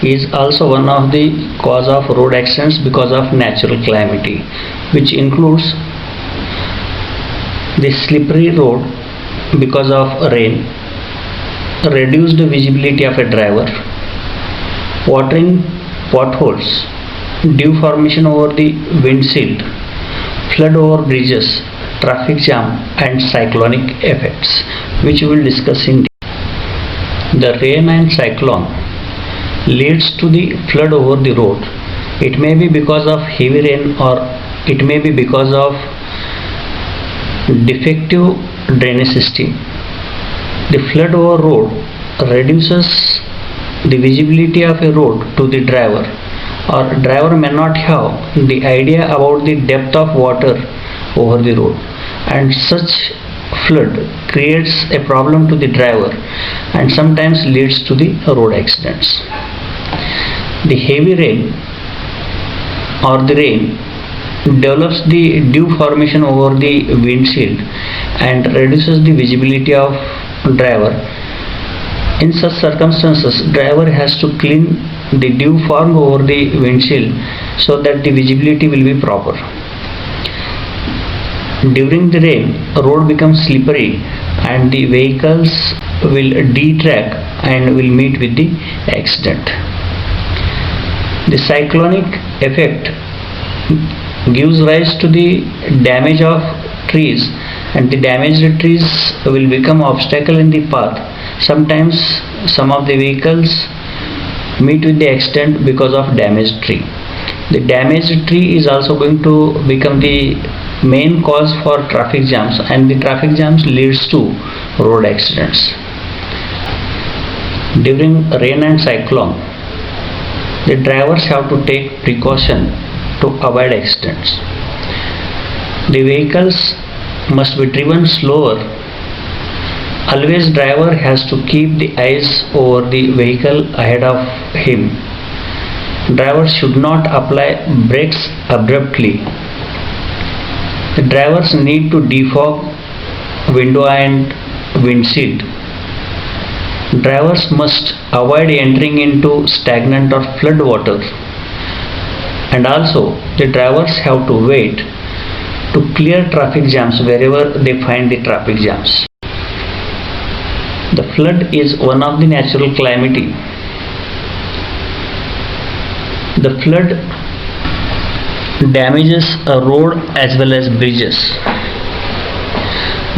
is also one of the cause of road accidents because of natural calamity, which includes the slippery road because of rain, reduced visibility of a driver, watering potholes, dew formation over the windshield, flood over bridges, traffic jam and cyclonic effects, which we will discuss in detail. The rain and cyclone leads to the flood over the road. It may be because of heavy rain or it may be because of defective drainage system. The flood over road reduces the visibility of a road to the driver, or driver may not have the idea about the depth of water over the road, and such flood creates a problem to the driver and sometimes leads to the road accidents. The heavy rain or the rain develops the dew formation over the windshield and reduces the visibility of driver. In such circumstances, driver has to clean the dew formed over the windshield so that the visibility will be proper. During the rain, road becomes slippery and the vehicles will detrack and will meet with the accident. The cyclonic effect gives rise to the damage of trees, and the damaged trees will become obstacle in the path. Sometimes some of the vehicles meet with the accident because of damaged tree. The damaged tree is also going to become the main cause for traffic jams, and the traffic jams leads to road accidents. During rain and cyclone, the drivers have to take precaution to avoid accidents. The vehicles must be driven slower. Always driver has to keep the eyes over the vehicle ahead of him. Driver should not apply brakes abruptly. The drivers need to defog window and windshield. Drivers must avoid entering into stagnant or flood water, and also the drivers have to wait to clear traffic jams wherever they find the traffic jams. The flood is one of the natural calamity. The flood damages a road as well as bridges.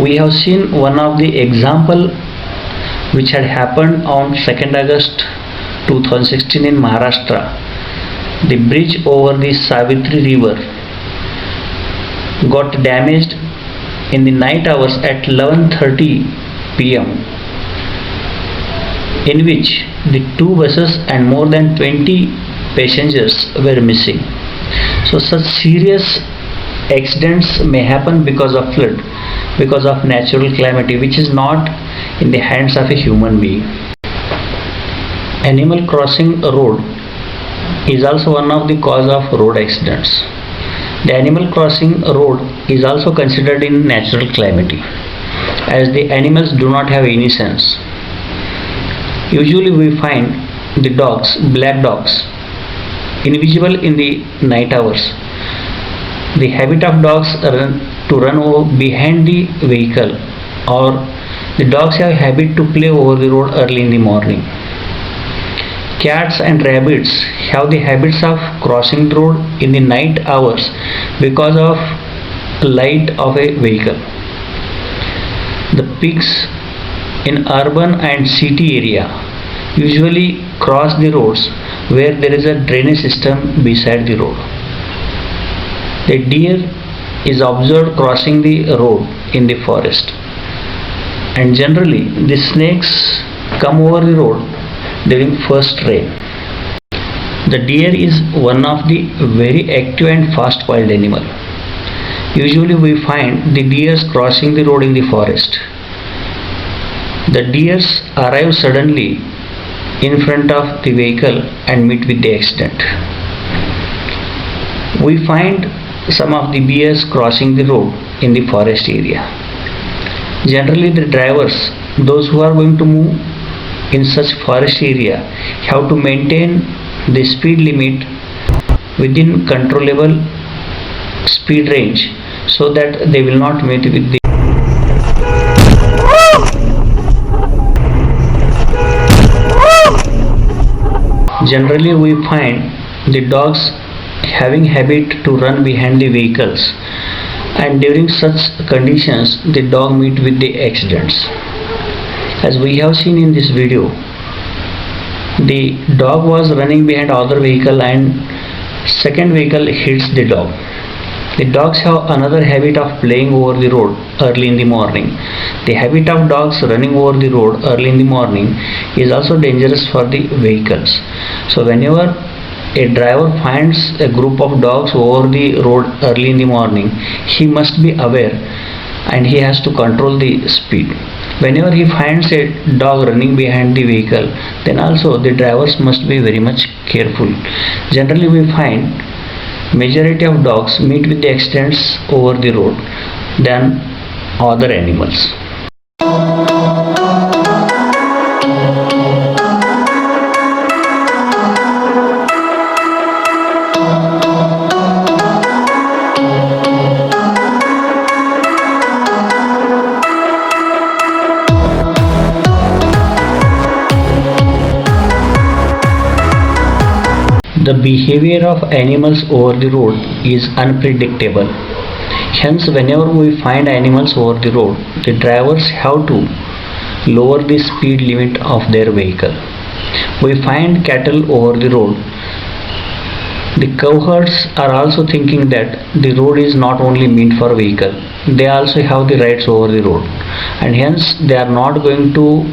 We have seen one of the example which had happened on 2nd August 2016 in Maharashtra. The bridge over the Savitri river got damaged in the night hours at 11:30 p.m. in which the two buses and more than 20 passengers were missing. So such serious accidents may happen because of flood, because of natural calamity which is not in the hands of a human being. Animal crossing a road is also one of the cause of road accidents. The animal crossing a road is also considered in natural calamity, as the animals do not have any sense. Usually we find the dogs, black dogs, invisible in the night hours. The habit of dogs to run over behind the vehicle, or the dogs have a habit to play over the road early in the morning. Cats and rabbits have the habits of crossing the road in the night hours because of light of a vehicle. The pigs in urban and city area usually cross the roads where there is a drainage system beside the road. The deer is observed crossing the road in the forest, and generally the snakes come over the road during first rain. The deer is one of the very active and fast wild animal. Usually we find the deers crossing the road in the forest. The deers arrive suddenly in front of the vehicle and meet with the accident. We find some of the bears crossing the road in the forest area. Generally the drivers, those who are going to move in such forest area, have to maintain the speed limit within controllable speed range so that they will not meet with the Generally we find the dogs having habit to run behind the vehicles, and during such conditions the dog meet with the accidents. As we have seen in this video, the dog was running behind other vehicle and second vehicle hits the dog. The dogs have another habit of playing over the road early in the morning. The habit of dogs running over the road early in the morning is also dangerous for the vehicles. So whenever a driver finds a group of dogs over the road early in the morning, he must be aware and he has to control the speed. Whenever he finds a dog running behind the vehicle, then also the drivers must be very much careful. Generally we find majority of dogs meet with the accidents over the road than other animals. The behavior of animals over the road is unpredictable. Hence, whenever we find animals over the road, the drivers have to lower the speed limit of their vehicle. We find cattle over the road. The cowherds are also thinking that the road is not only meant for vehicle, they also have the rights over the road, and hence they are not going to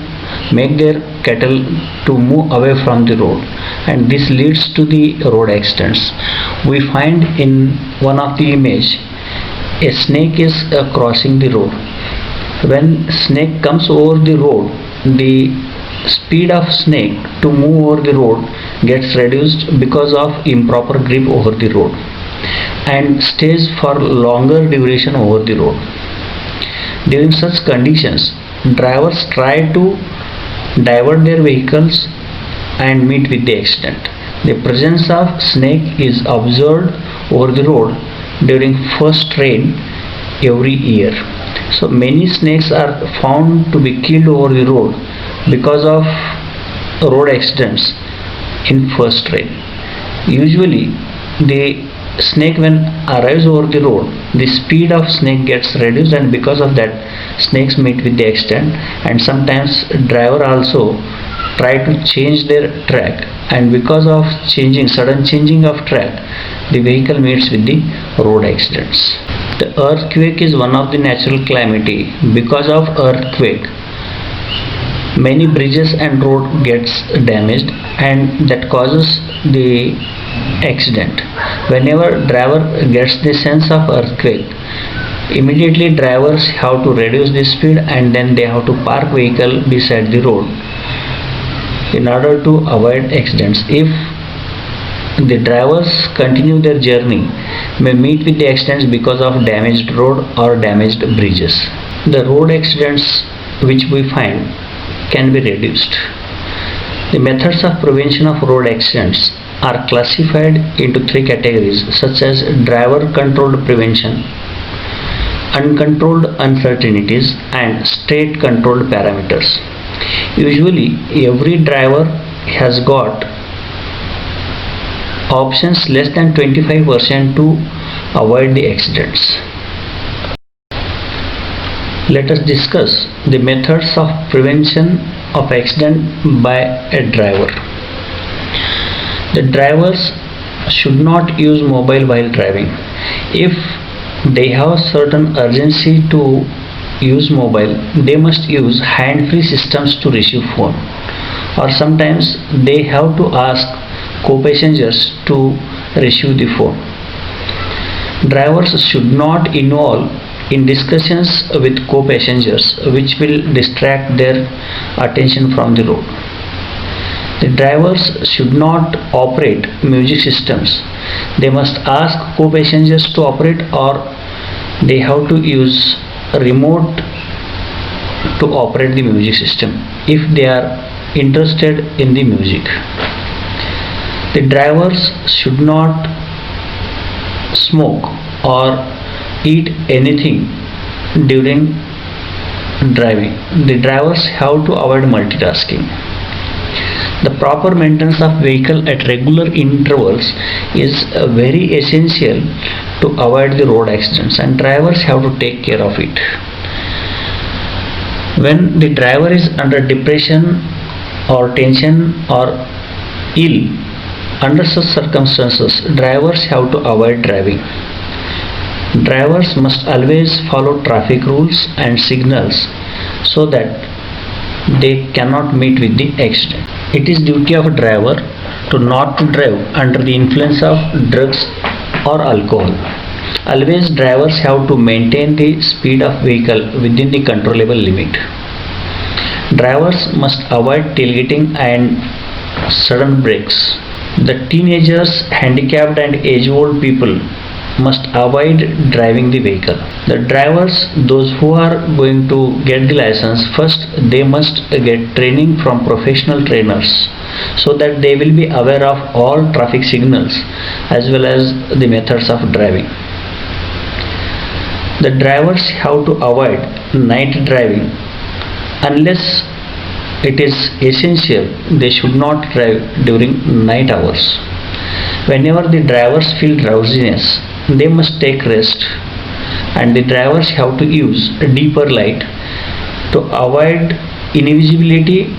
make their cattle to move away from the road, and this leads to the road accidents. We find in one of the image a snake is crossing the road. When snake comes over the road, the speed of snake to move over the road gets reduced because of improper grip over the road and stays for longer duration over the road. During such conditions, drivers try to divert their vehicles and meet with the accident. The presence of snake is observed over the road during first rain every year. So many snakes are found to be killed over the road because of road accidents in first rain. Usually the snake when arrives over the road, the speed of snake gets reduced, and because of that snakes meet with the accident. And sometimes driver also try to change their track, and because of sudden changing of track, the vehicle meets with the road accidents. The earthquake is one of the natural calamity. Because of earthquake, many bridges and road gets damaged, and that causes the accident. Whenever driver gets the sense of earthquake, immediately drivers have to reduce the speed, and then they have to park vehicle beside the road in order to avoid accidents. If the drivers continue their journey, may meet with the accidents because of damaged road or damaged bridges. The road accidents which we find can be reduced. The methods of prevention of road accidents are classified into three categories, such as driver controlled prevention, uncontrolled uncertainties, and state controlled parameters. Usually every driver has got options less than 25% to avoid the accidents. Let us discuss the methods of prevention of accident by a driver. The drivers should not use mobile while driving. If they have certain urgency to use mobile, they must use hand-free systems to receive phone, or sometimes they have to ask co-passengers to receive the phone. Drivers should not involve in discussions with co-passengers which will distract their attention from the road. The drivers should not operate music systems. They must ask co-passengers to operate, or they have to use a remote to operate the music system if they are interested in the music. The drivers should not smoke or eat anything during driving. The drivers have to avoid multitasking. The proper maintenance of vehicle at regular intervals is very essential to avoid the road accidents, and drivers have to take care of it. When the driver is under depression or tension or ill, under such circumstances, drivers have to avoid driving. Drivers must always follow traffic rules and signals so that they cannot meet with the accident. It is duty of a driver to not to drive under the influence of drugs or alcohol. Always drivers have to maintain the speed of vehicle within the controllable limit. Drivers must avoid tailgating and sudden brakes. The teenagers, handicapped and age-old people must avoid driving the vehicle. The drivers, those who are going to get the license, first they must get training from professional trainers so that they will be aware of all traffic signals as well as the methods of driving. The drivers have to avoid night driving. Unless it is essential, they should not drive during night hours. Whenever the drivers feel drowsiness, they must take rest, and the drivers have to use a deeper light to avoid invisibility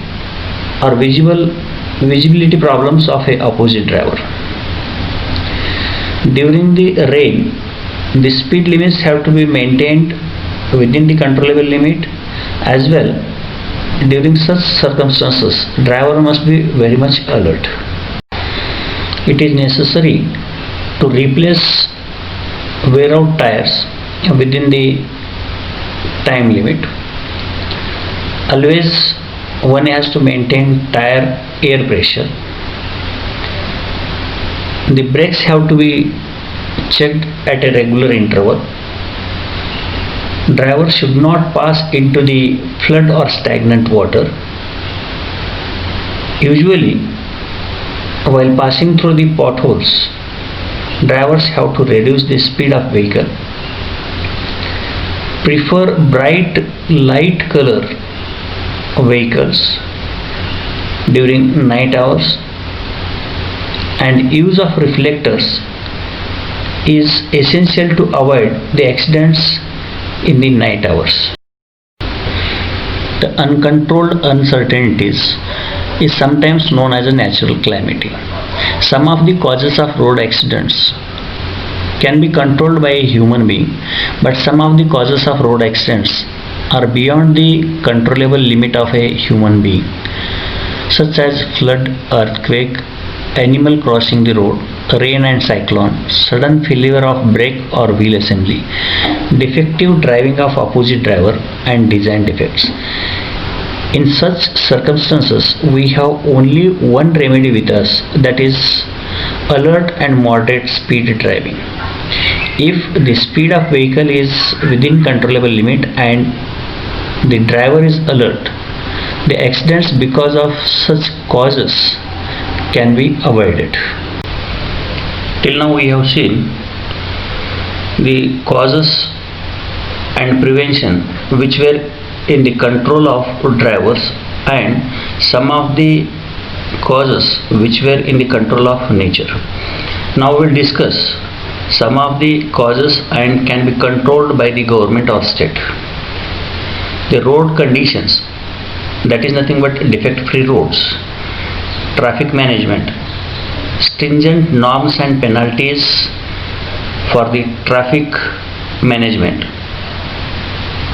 or visibility problems of a opposite driver. During the rain, the speed limits have to be maintained within the controllable limit. As well, during such circumstances, driver must be very much alert. It is necessary to replace wear out tires within the time limit. Always one has to maintain tire air pressure. The brakes have to be checked at a regular interval. Driver should not pass into the flood or stagnant water. Usually, while passing through the potholes, drivers have to reduce the speed of vehicle. Prefer bright light color vehicles during night hours, and use of reflectors is essential to avoid the accidents in the night hours. The uncontrolled uncertainties is sometimes known as a natural calamity. Some of the causes of road accidents can be controlled by a human being, but some of the causes of road accidents are beyond the controllable limit of a human being, such as flood, earthquake, animal crossing the road, rain and cyclone, sudden failure of brake or wheel assembly, defective driving of opposite driver, and design defects. In such circumstances, we have only one remedy with us, that is alert and moderate speed driving. If the speed of vehicle is within controllable limit and the driver is alert, the accidents because of such causes can be avoided. Till now we have seen the causes and prevention which were in the control of drivers, and some of the causes which were in the control of nature. Now we will discuss some of the causes and can be controlled by the government or state. The road conditions, that is nothing but defect-free roads, traffic management, stringent norms and penalties for the traffic management,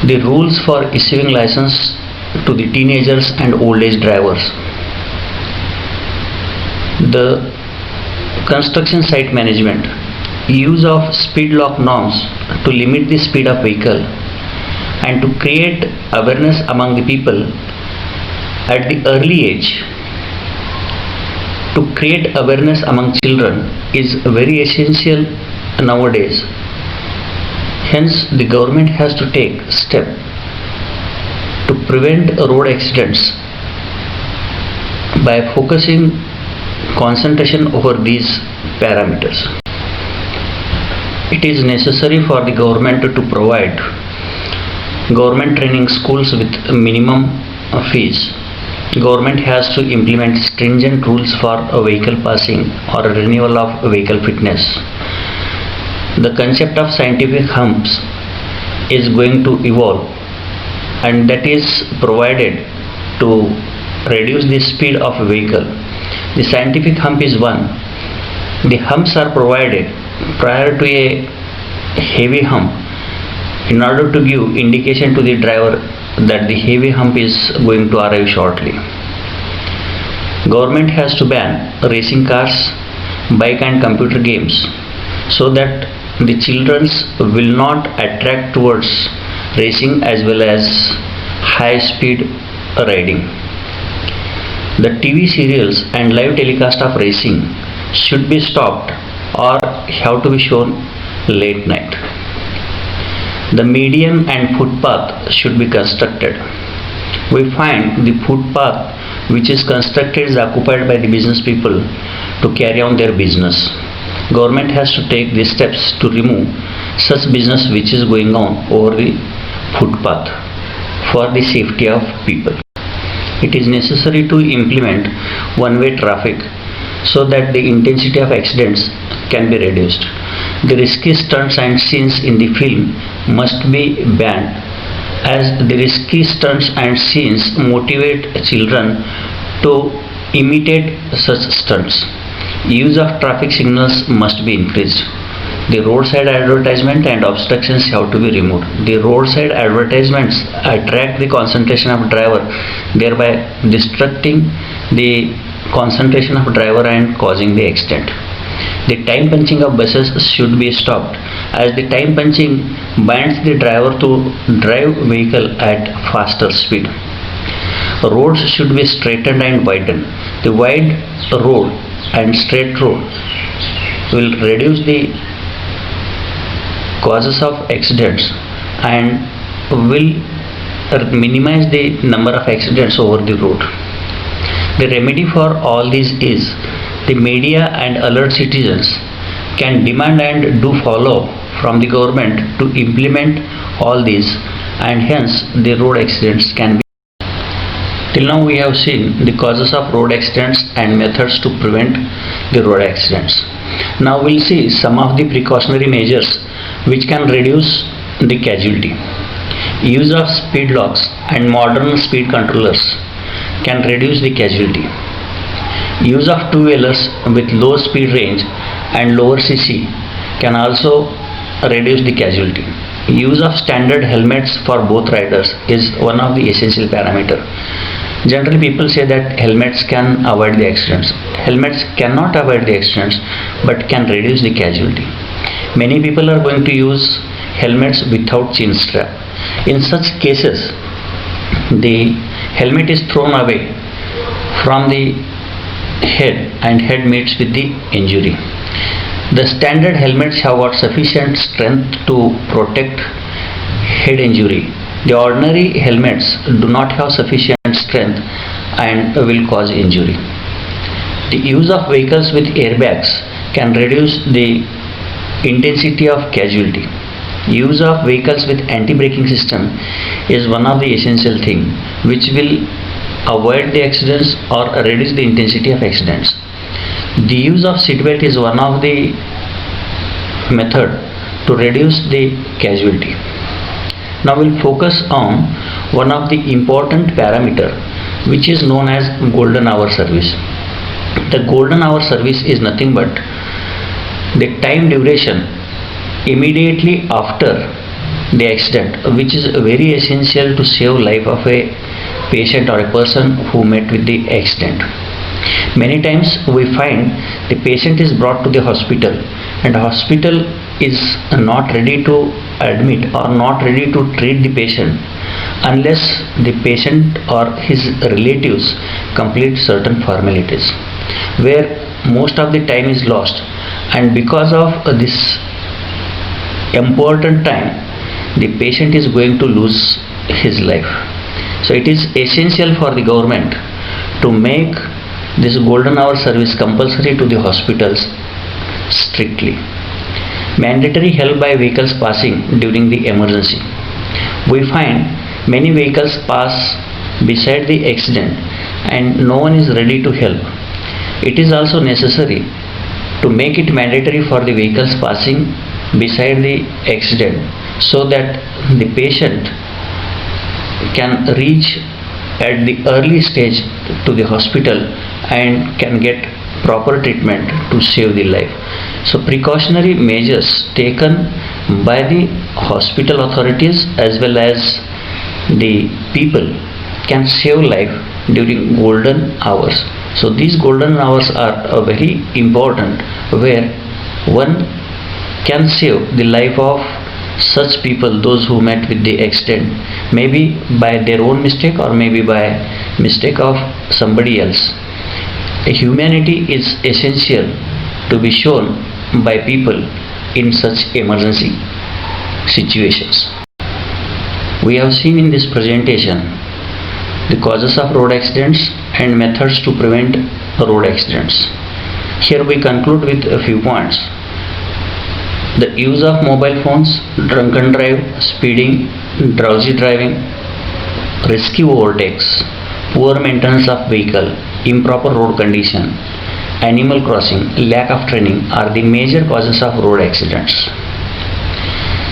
the rules for issuing license to the teenagers and old age drivers, the construction site management, use of speed lock norms to limit the speed of vehicle and to create awareness among the people at the early age. To create awareness among children is very essential nowadays. Hence, the government has to take step to prevent road accidents by focusing concentration over these parameters. It is necessary for the government to provide government training schools with minimum fees. Government has to implement stringent rules for a vehicle passing or a renewal of vehicle fitness. The concept of scientific humps is going to evolve, and that is provided to reduce the speed of a vehicle. The scientific hump is one. The humps are provided prior to a heavy hump in order to give indication to the driver that the heavy hump is going to arrive shortly. Government has to ban racing cars, bike and computer games so that the children will not attract towards racing as well as high speed riding. The TV serials and live telecast of racing should be stopped or have to be shown late night. The median and footpath should be constructed. We find the footpath which is constructed is occupied by the business people to carry on their business. Government has to take the steps to remove such business which is going on over the footpath for the safety of people. It is necessary to implement one-way traffic so that the intensity of accidents can be reduced. The risky stunts and scenes in the film must be banned, as the risky stunts and scenes motivate children to imitate such stunts. Use of traffic signals must be increased. The roadside advertisement and obstructions have to be removed. The roadside advertisements attract the concentration of driver, thereby distracting the concentration of driver and causing the accident. The time punching of buses should be stopped, as the time punching binds the driver to drive vehicle at faster speed. Roads should be straightened and widened. The wide road and straight road will reduce the causes of accidents and will minimize the number of accidents over the road. The remedy for all this is the media and alert citizens can demand and do follow from the government to implement all these, and hence the road accidents can be. Till now we have seen the causes of road accidents and methods to prevent the road accidents. Now we'll see some of the precautionary measures which can reduce the casualty. Use of speed locks and modern speed controllers can reduce the casualty. Use of two-wheelers with low speed range and lower CC can also reduce the casualty. Use of standard helmets for both riders is one of the essential parameter. Generally people say that helmets can avoid the accidents. Helmets cannot avoid the accidents but can reduce the casualty. Many people are going to use helmets without chin strap. In such cases, the helmet is thrown away from the head and head meets with the injury. The standard helmets have got sufficient strength to protect head injury. The ordinary helmets do not have sufficient strength and will cause injury. The use of vehicles with airbags can reduce the intensity of casualty. Use of vehicles with anti-braking system is one of the essential thing which will avoid the accidents or reduce the intensity of accidents. The use of seatbelt is one of the method to reduce the casualty. Now we'll focus on one of the important parameter which is known as golden hour service. The golden hour service is nothing but the time duration immediately after the accident, which is very essential to save life of a patient or a person who met with the accident. Many times we find the patient is brought to the hospital and the hospital is not ready to admit or not ready to treat the patient unless the patient or his relatives complete certain formalities, where most of the time is lost, and because of this important time the patient is going to lose his life. So it is essential for the government to make this golden hour service compulsory to the hospitals strictly. Mandatory help by vehicles passing during the emergency. We find many vehicles pass beside the accident and no one is ready to help. It is also necessary to make it mandatory for the vehicles passing beside the accident so that the patient can reach at the early stage to the hospital and can get proper treatment to save the life. So precautionary measures taken by the hospital authorities as well as the people can save life during golden hours. So these golden hours are very important, where one can save the life of such people, those who met with the accident, maybe by their own mistake or maybe by mistake of somebody else. Humanity is essential to be shown by people in such emergency situations. We have seen in this presentation the causes of road accidents and methods to prevent road accidents. Here we conclude with a few points. The use of mobile phones, drunken drive, speeding, drowsy driving, risky overtakes, poor maintenance of vehicle, improper road condition, animal crossing, lack of training are the major causes of road accidents.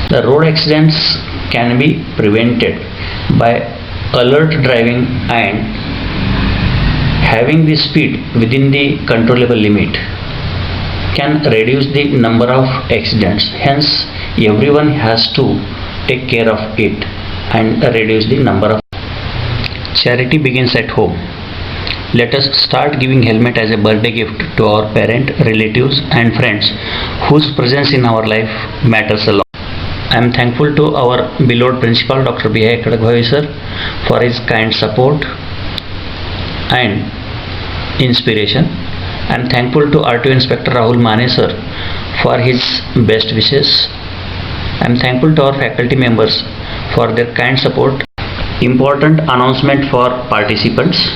The road accidents can be prevented by alert driving and having the speed within the controllable limit can reduce the number of accidents. Hence, everyone has to take care of it and reduce the number of. Charity begins at home. Let us start giving helmet as a birthday gift to our parent, relatives and friends whose presence in our life matters a lot. I am thankful to our beloved principal Dr. B.I. Kadakbhavi sir for his kind support and inspiration. I am thankful to RTO Inspector Rahul Mane sir for his best wishes. I am thankful to our faculty members for their kind support. Important announcement for participants.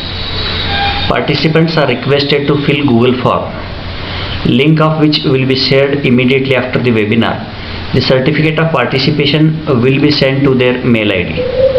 Participants are requested to fill Google form, link of which will be shared immediately after the webinar. The certificate of participation will be sent to their mail ID.